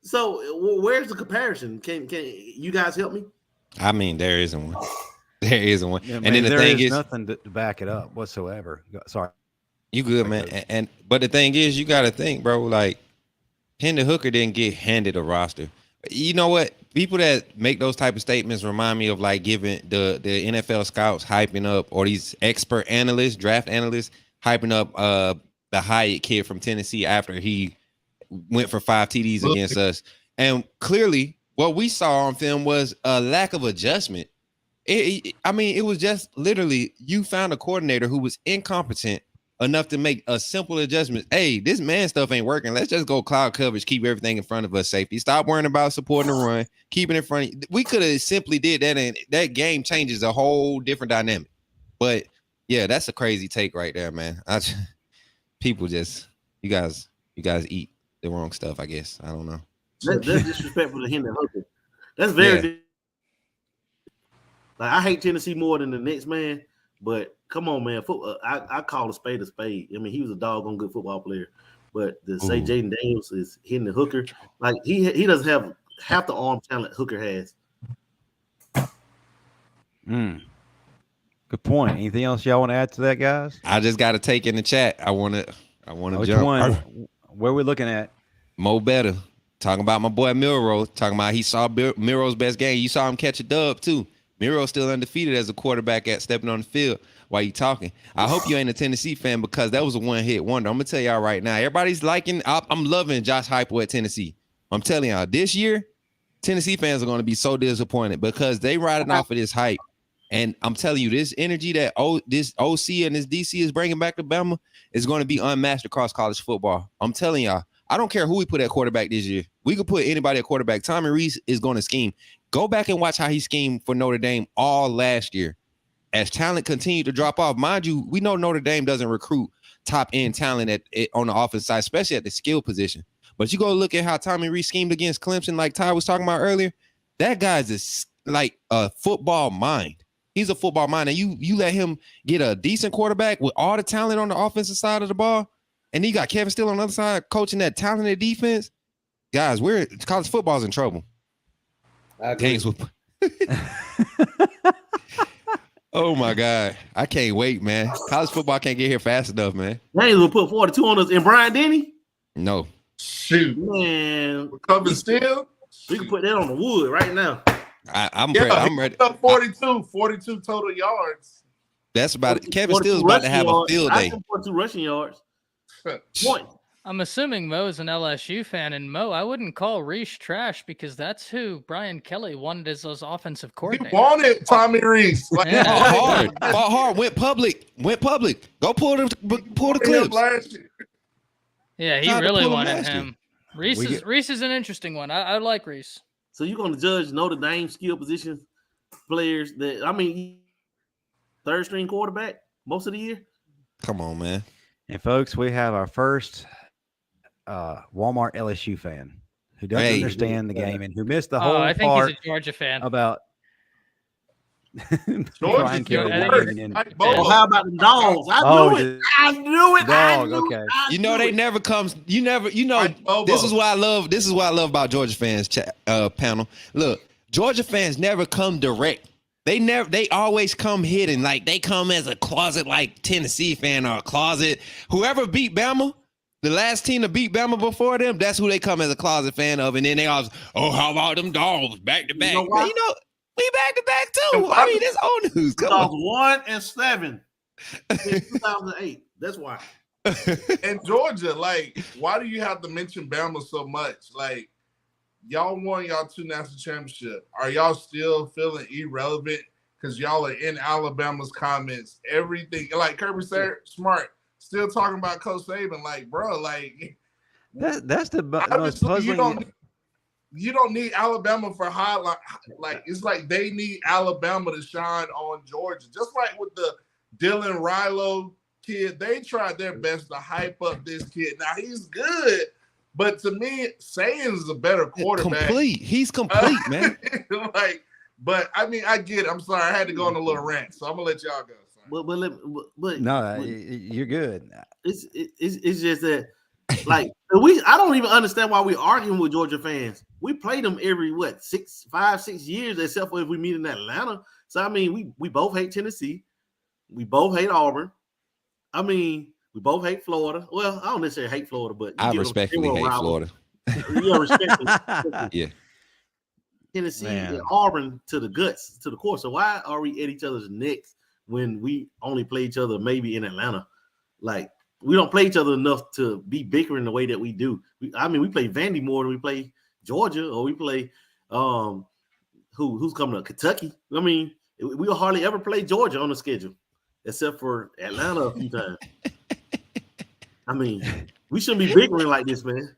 So where's the comparison? Can you guys help me? I mean, there isn't one. There isn't one. Yeah, and man, then the thing is nothing to back it up whatsoever. Sorry. You good, man. But the thing is, you got to think, bro, like Hendon Hooker didn't get handed a roster. You know what? People that make those type of statements remind me of like giving the NFL scouts hyping up, or these expert analysts, draft analysts hyping up the Hyatt kid from Tennessee after he went for 5 TDs against us. And clearly what we saw on film was a lack of adjustment. It was just literally you found a coordinator who was incompetent enough to make a simple adjustment. Hey, this man stuff ain't working. Let's just go cloud coverage, keep everything in front of us, safety. Stop worrying about supporting the run, keep it in front of you. We could have simply did that, and that game changes a whole different dynamic. But yeah, that's a crazy take right there, man. People just you guys eat the wrong stuff, I guess. I don't know. That's disrespectful to Hendon Hooker. That's very like I hate Tennessee more than the next man, but come on, man. I call a spade a spade. I mean, he was a doggone good football player, but to say Jayden Daniels is Hendon Hooker, like he doesn't have half the arm talent Hooker has. Good point. Anything else y'all want to add to that, guys? I just got to take in the chat. I want to Which jump. one? Where are we looking at? Mo Better. Talking about my boy Milroe. Talking about he saw Milroe's best game. You saw him catch a dub, too. Milroe's still undefeated as a quarterback at stepping on the field while you talking. I hope you ain't a Tennessee fan because that was a one-hit wonder. I'm going to tell y'all right now. Everybody's liking – I'm loving Josh Heupel at Tennessee. I'm telling y'all, this year, Tennessee fans are going to be so disappointed because they riding off of this hype. And I'm telling you, this energy that this OC and this DC is bringing back to Bama is going to be unmatched across college football. I'm telling y'all, I don't care who we put at quarterback this year. We could put anybody at quarterback. Tommy Rees is going to scheme. Go back and watch how he schemed for Notre Dame all last year. As talent continued to drop off, mind you, we know Notre Dame doesn't recruit top-end talent on the offense side, especially at the skill position. But you go look at how Tommy Rees schemed against Clemson, like Ty was talking about earlier. That guy's like a football mind. He's a football mind, and you let him get a decent quarterback with all the talent on the offensive side of the ball, and he got Kevin Steele on the other side coaching that talented defense. Guys, college football's in trouble. Games with oh my God, I can't wait, man. College football can't get here fast enough, man. James will put 42 on us and Brian Denny. No, shoot, man, we're coming still. We can put that on the wood right now. I'm ready. 42 total yards. That's about it. Kevin Steele's about to have a field day. 42 rushing yards. Point. I'm assuming Mo is an LSU fan, and Mo, I wouldn't call Reese trash because that's who Brian Kelly wanted as his offensive coordinator. He wanted Tommy Rees. Like, fought hard, went public. Go pull the clips. Yeah, he really wanted him. Reese is an interesting one. I like Reese. So you're going to judge Notre Dame skill position players third string quarterback most of the year? Come on, man. And folks, we have our first Walmart LSU fan who doesn't understand the game and who missed the whole I think part he's a Georgia fan. about Georgia. How about the dogs? I knew it. Dog, okay. They never comes. This is what I love. This is what I love about Georgia fans panel. Look, Georgia fans never come direct. They always come hidden. Like they come as a closet, like Tennessee fan or a closet. Whoever beat Bama, the last team to beat Bama before them, that's who they come as a closet fan of. And then they always, how about them dogs back to back? We back to back too. I mean, that's old news. Come on. 1-7 in 2008. That's why. And Georgia, why do you have to mention Bama so much? Like, y'all won y'all 2 national championships. Are y'all still feeling irrelevant because y'all are in Alabama's comments? Everything, like Kirby Smart, still talking about Coach Saban. Like, bro, that's the most puzzling. You don't need Alabama for highlight. It's like they need Alabama to shine on Georgia. Just like with the Dylan Rilo kid, they tried their best to hype up this kid. Now he's good, but to me, Sayin is a better quarterback. He's complete, man. But I mean, I get it. I'm sorry, I had to go on a little rant, so I'm gonna let y'all go. But no, you're good. It's just that, I don't even understand why we're arguing with Georgia fans. We play them every 5-6 years, except for if we meet in Atlanta. So I mean, we both hate Tennessee, we both hate Auburn. I mean, we both hate Florida. Well, I don't necessarily hate Florida, but I respectfully hate Florida. Yeah, respectfully. Yeah. Tennessee and Auburn to the guts, to the core. So why are we at each other's necks when we only play each other maybe in Atlanta? We don't play each other enough to be bickering the way that we do. We play Vandy more than we play Georgia, or we play who's coming up? Kentucky. I mean, we'll hardly ever play Georgia on the schedule, except for Atlanta a few times. I mean, we shouldn't be bickering like this, man.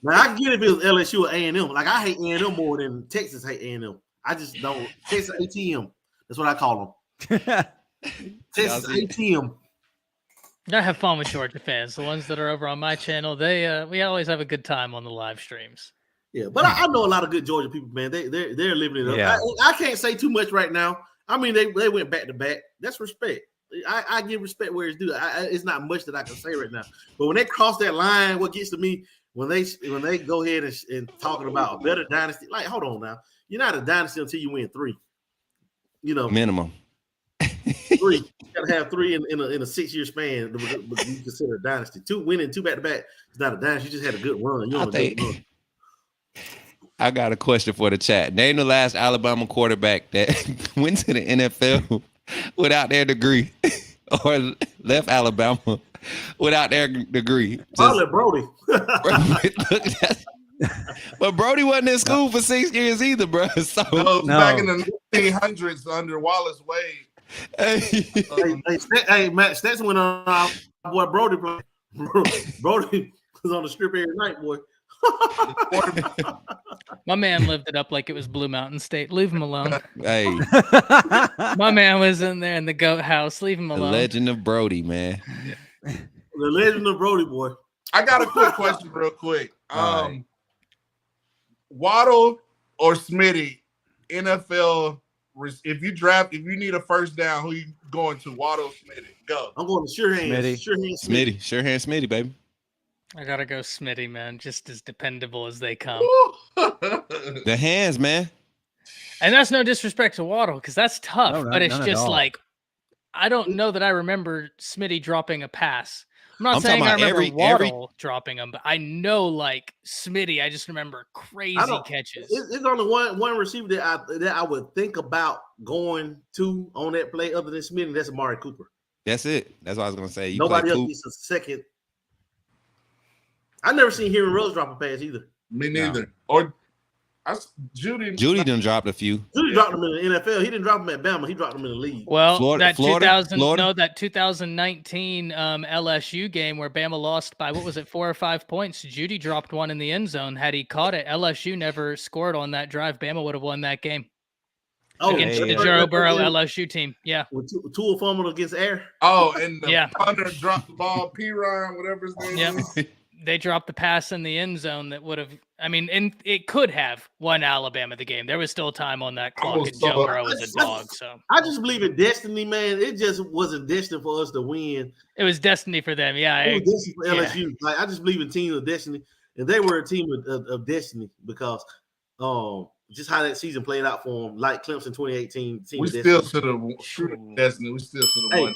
Now I get if it was LSU or A&M. I hate A&M more than Texas hate A&M. I just don't. Texas ATM. That's what I call them. Texas ATM. I have fun with Georgia fans. The ones that are over on my channel, we always have a good time on the live streams. Yeah, but I know a lot of good Georgia people, man. They're living it up. Yeah. I can't say too much right now. I mean, they went back to back. That's respect. I give respect where it's due. It's not much that I can say right now. But when they cross that line, what gets to me, when they go ahead and talking about a better dynasty, like hold on now, you're not a dynasty until you win 3. You know, minimum. 3. You gotta have 3 in a 6-year span. But you consider a dynasty. 2 winning 2 back-to-back is not a dynasty. You just had a good run. You're on a good run. I got a question for the chat. Name the last Alabama quarterback that went to the NFL without their degree, or left Alabama without their degree. Probably Brody. But Brody wasn't in school for 6 years either, bro. So back in the 1800s under Wallace Wade. Hey, Matt Stetson went on our boy Brody. Brody was on the strip every night, boy. My man lived it up like it was Blue Mountain State. Leave him alone. Hey, my man was in there in the goat house. Leave him alone. The legend of Brody, man. The legend of Brody, boy. I got a quick question, real quick. Waddle or Smitty, NFL. If you need a first down, who you going to? Waddle, Smitty, go. I'm going to Sure Hands. Smitty, baby. I gotta go Smitty, man. Just as dependable as they come. The hands, man. And that's no disrespect to Waddle, because that's tough. But it's just like, I don't know that I remember Smitty dropping a pass. I'm not saying I remember Waddle dropping them, but I know like Smitty, I just remember crazy catches. There's only one receiver that I would think about going to on that play other than Smitty. That's Amari Cooper. That's it. That's what I was gonna say. Nobody else needs a second. I never seen Henry Rose drop a pass either. Me neither. No. Or Judy done dropped a few. Judy dropped them in the NFL. He didn't drop them at Bama. He dropped them in the league. Well, that 2019 LSU game where Bama lost by 4 or 5 points. Judy dropped one in the end zone. Had he caught it, LSU never scored on that drive. Bama would have won that game. Against the Joe Burrow LSU team. Yeah. With Tua fumbled against Air. Oh, and the punter dropped the ball. P. Ryan, whatever his name is. They dropped the pass in the end zone that would have, and it could have won Alabama the game. There was still time on that clock, and Joe Burrow was a dog. So I just believe in destiny, man. It just wasn't destined for us to win. It was destiny for them. Yeah. It was destiny for LSU. Yeah. Like, I just believe in teams of destiny, and they were a team of destiny because just how that season played out for them, like Clemson 2018. We still should have destiny. We still should have won.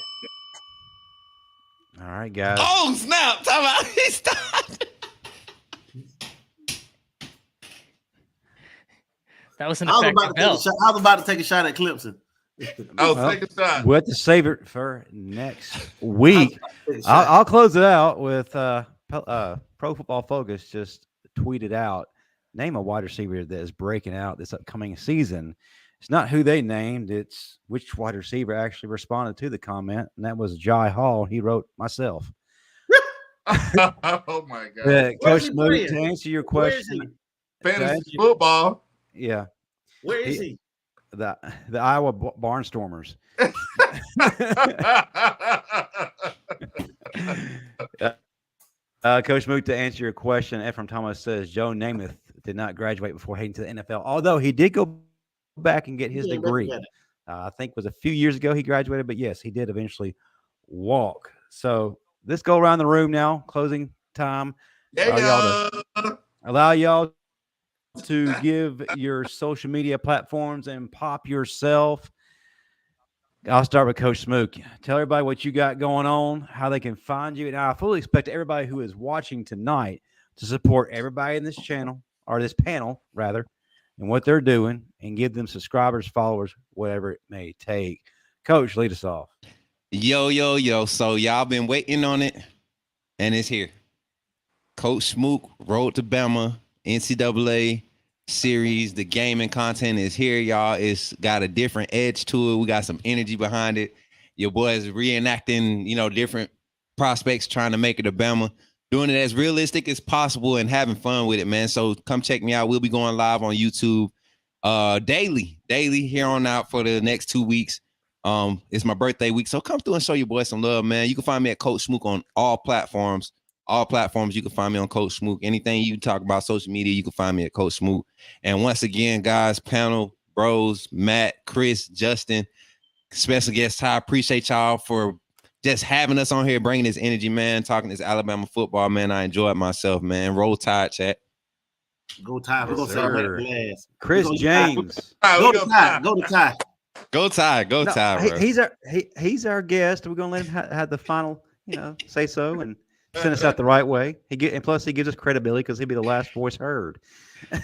All right, guys. Oh, snap. Talk about he stopped. That was an effective bell. I was about to take a shot at Clemson. Take a shot. We'll have to save it for next week. I'll close it out with Pro Football Focus just tweeted out, name a wide receiver that is breaking out this upcoming season. It's not who they named. It's which wide receiver actually responded to the comment, and that was Jai Hall. He wrote myself. Oh, my God. Coach Moody, to answer your question. Fantasy football. Yeah. Where is he? The Iowa Barnstormers. Coach Moot, to answer your question, Ephraim Thomas says Joe Namath did not graduate before heading to the NFL, although he did go back and get his degree. I think it was a few years ago he graduated, but yes, he did eventually walk. So let's go around the room now. Closing time. Allow y'all to give your social media platforms and pop yourself. I'll start with Coach Smook. Tell everybody what you got going on, how they can find you. And I fully expect everybody who is watching tonight to support everybody in this channel, or this panel, rather, and what they're doing, and give them subscribers, followers, whatever it may take. Coach, lead us off. Yo. So y'all been waiting on it, and it's here. Coach Smook, Road to Bama, NCAA series. The gaming content is here, y'all. It's got a different edge to it. We got some energy behind it. Your boys reenacting, different prospects trying to make it to Bama. Doing it as realistic as possible and having fun with it, man. So come check me out. We'll be going live on YouTube daily here on out for the next 2 weeks. It's my birthday week, so come through and show your boys some love, man. You can find me at Coach Smook on all platforms. All platforms, you can find me on Coach Smook. Anything you talk about social media, you can find me at Coach Smook. And once again, guys, panel, bros, Matt, Chris, Justin, special guest Ty, appreciate y'all for just having us on here, bringing this energy, man, talking this Alabama football, man. I enjoyed myself, man. Roll Tide, chat. Go Tide. We're Yes, gonna say last. Chris James. Go to Tide. Go to Tide. Go Tide. Go Tide, bro. He's our guest. We're gonna let him have the final, say so and send us out the right way. And plus he gives us credibility because he'll be the last voice heard. All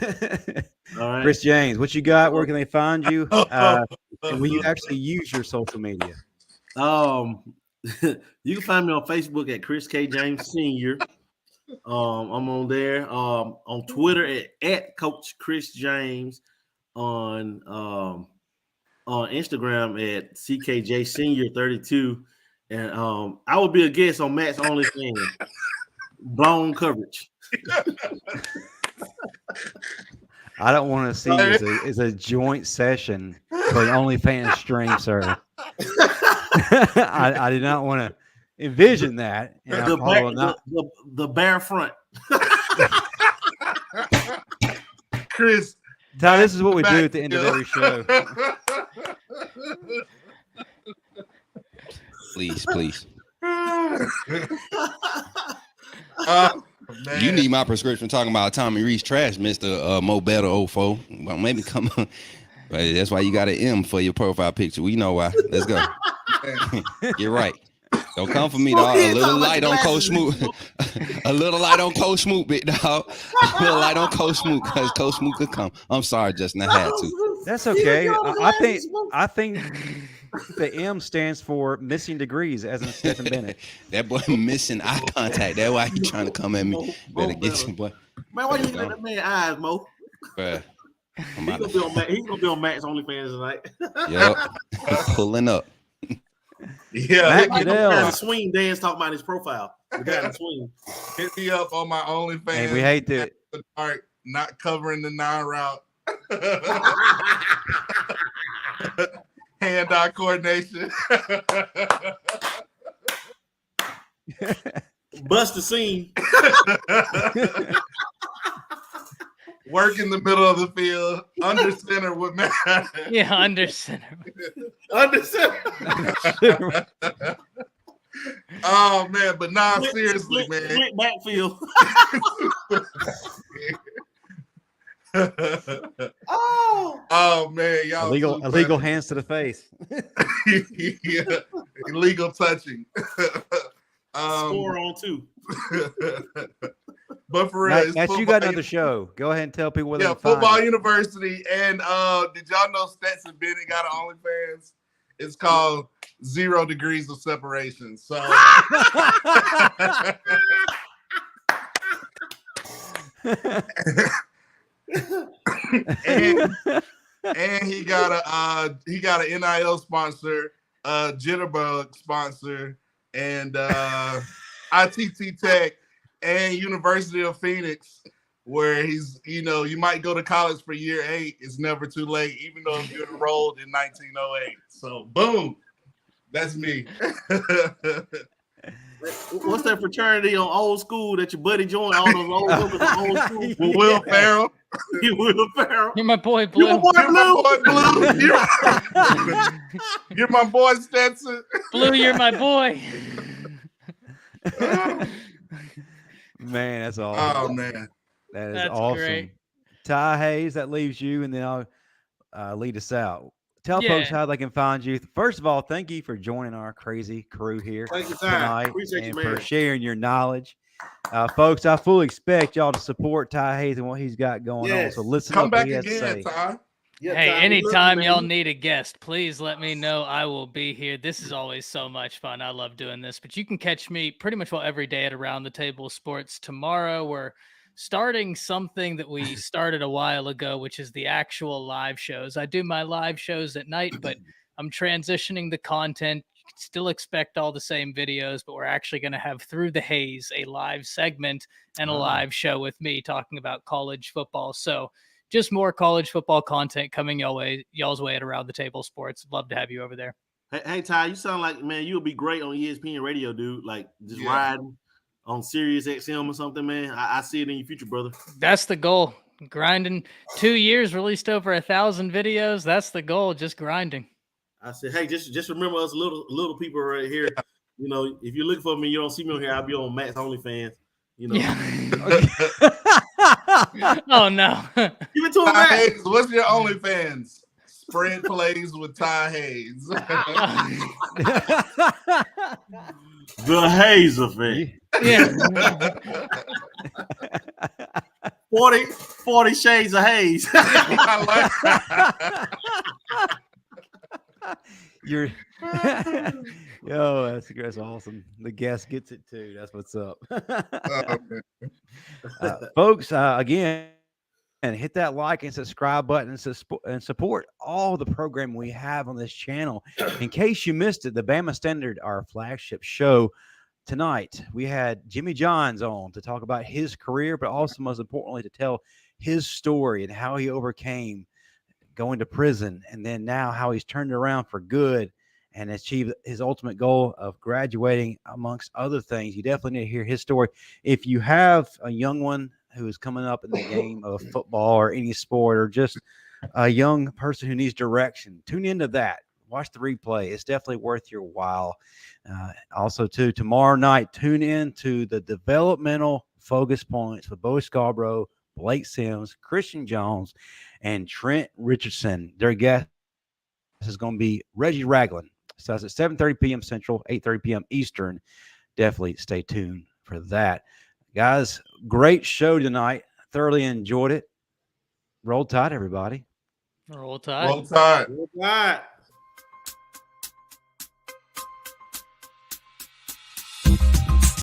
right. Chris James, what you got? Where can they find you? And will you actually use your social media? You can find me on Facebook at Chris K. James Sr. I'm on there. On Twitter at Coach Chris James. On Instagram at CKJ Senior 32. And I will be a guest on Matt's OnlyFans. Blown coverage. I don't want to see you as a joint session for an OnlyFans stream, sir. I did not want to envision that. The bare front. Chris, Ty, this is what we do at the end of every show. Please. You need my prescription talking about Tommy Reese trash, Mr. Mo Better 04. Well, maybe come on. But that's why you got an M for your profile picture. We know why. Let's go. Get right. Don't come for me, dog. A little light on Coach Smoot. A little light on Coach Smoot, big dog. A little light on Coach Smoot because Coach Smoot could come. I'm sorry, Justin. I had to. That's okay. I think the M stands for missing degrees, as in Stephen Bennett. That boy missing eye contact. That's why he trying to come at me. Better get you, boy. Man, why you looking at that man eyes, Mo? Bruh. He's gonna be on Matt's OnlyFans tonight. Yep. Pulling up. Yeah, The swing dance talking about his profile. The guy in the swing. Hit me up on my OnlyFans. Hey, we hate to not covering the 9 route. Hand-eye coordination. Bust the scene. Work in the middle of the field, under center with Matt. Yeah, under center. Under center. Oh man, but seriously, man. Split backfield. Oh man, y'all illegal hands to the face. Yeah, illegal touching. Score on 2. But for real, Matt, you got another show. Go ahead and tell people where they can Football find University. And did y'all know Stetson Bennett got an OnlyFans? It's called 0 Degrees of Separation. So and he got an NIL sponsor, Jitterbug sponsor, and ITT Tech and University of Phoenix, where he's, you might go to college for year 8. It's never too late, even though you're enrolled in 1908. So boom, that's me. What's that fraternity on Old School that your buddy joined? All those old school. Will Ferrell. You Will Ferrell. You're my boy, Blue. You're my boy, Blue. You're my boy, Stetson. Blue, you're my boy. Man, that's awesome. Oh man, that's awesome. Great. Ty Hayes, that leaves you, and then I'll lead us out. Tell folks how they can find you. First of all, thank you for joining our crazy crew here tonight. Appreciate and you, man. for sharing your knowledge. Folks, I fully expect y'all to support Ty Hayes and what he's got going on. So listen Come up back what he has to again, say. Ty. Yeah, Hey, Ty, anytime y'all need a guest, please let me know. I will be here. This is always so much fun. I love doing this. But you can catch me pretty much every day at Around the Table Sports. Tomorrow, we're starting something that we started a while ago, which is the actual live shows. I do my live shows at night, but I'm transitioning the content. You can still expect all the same videos, but we're actually going to have Through the Haze, a live segment and a live show with me talking about college football. So just more college football content coming y'all's way at Around the Table Sports. Love to have you over there. Hey, Ty, you sound like, man, you'll be great on ESPN radio, dude. Like just riding on Sirius XM or something, man. I see it in your future, brother. That's the goal. Grinding 2 years, released over 1,000 videos. That's the goal. Just grinding. I said, hey, just remember us little people right here. You know, if you're looking for me, you don't see me on here. I'll be on Matt's OnlyFans. You know, Yeah. Oh no. give it to him, Ty Matt. Hayes, what's your OnlyFans? Spread plays with Ty Hayes. The Hayes effect. Yeah. 40 shades of Hayes. I You're yo, that's awesome. The guest gets it too. That's what's up. Folks, again, and hit that like and subscribe button and support all the programming we have on this channel. In case you missed it, the Bama Standard, our flagship show tonight, we had Jimmy Johns on to talk about his career, but also most importantly to tell his story and how he overcame going to prison, and then now how he's turned around for good and achieved his ultimate goal of graduating, amongst other things. You definitely need to hear his story. If you have a young one who is coming up in the game of football or any sport, or just a young person who needs direction, tune into that. Watch the replay. It's definitely worth your while. Also, too, tomorrow night, tune in to the developmental focus points with Bo Scarborough, Blake Sims, Christian Jones, and Trent Richardson. Their guest is going to be Reggie Ragland. So it's at 7:30 p.m. Central, 8:30 p.m. Eastern. Definitely stay tuned for that. Guys, great show tonight. Thoroughly enjoyed it. Roll Tide, everybody. Roll Tide. Roll Tide. All right.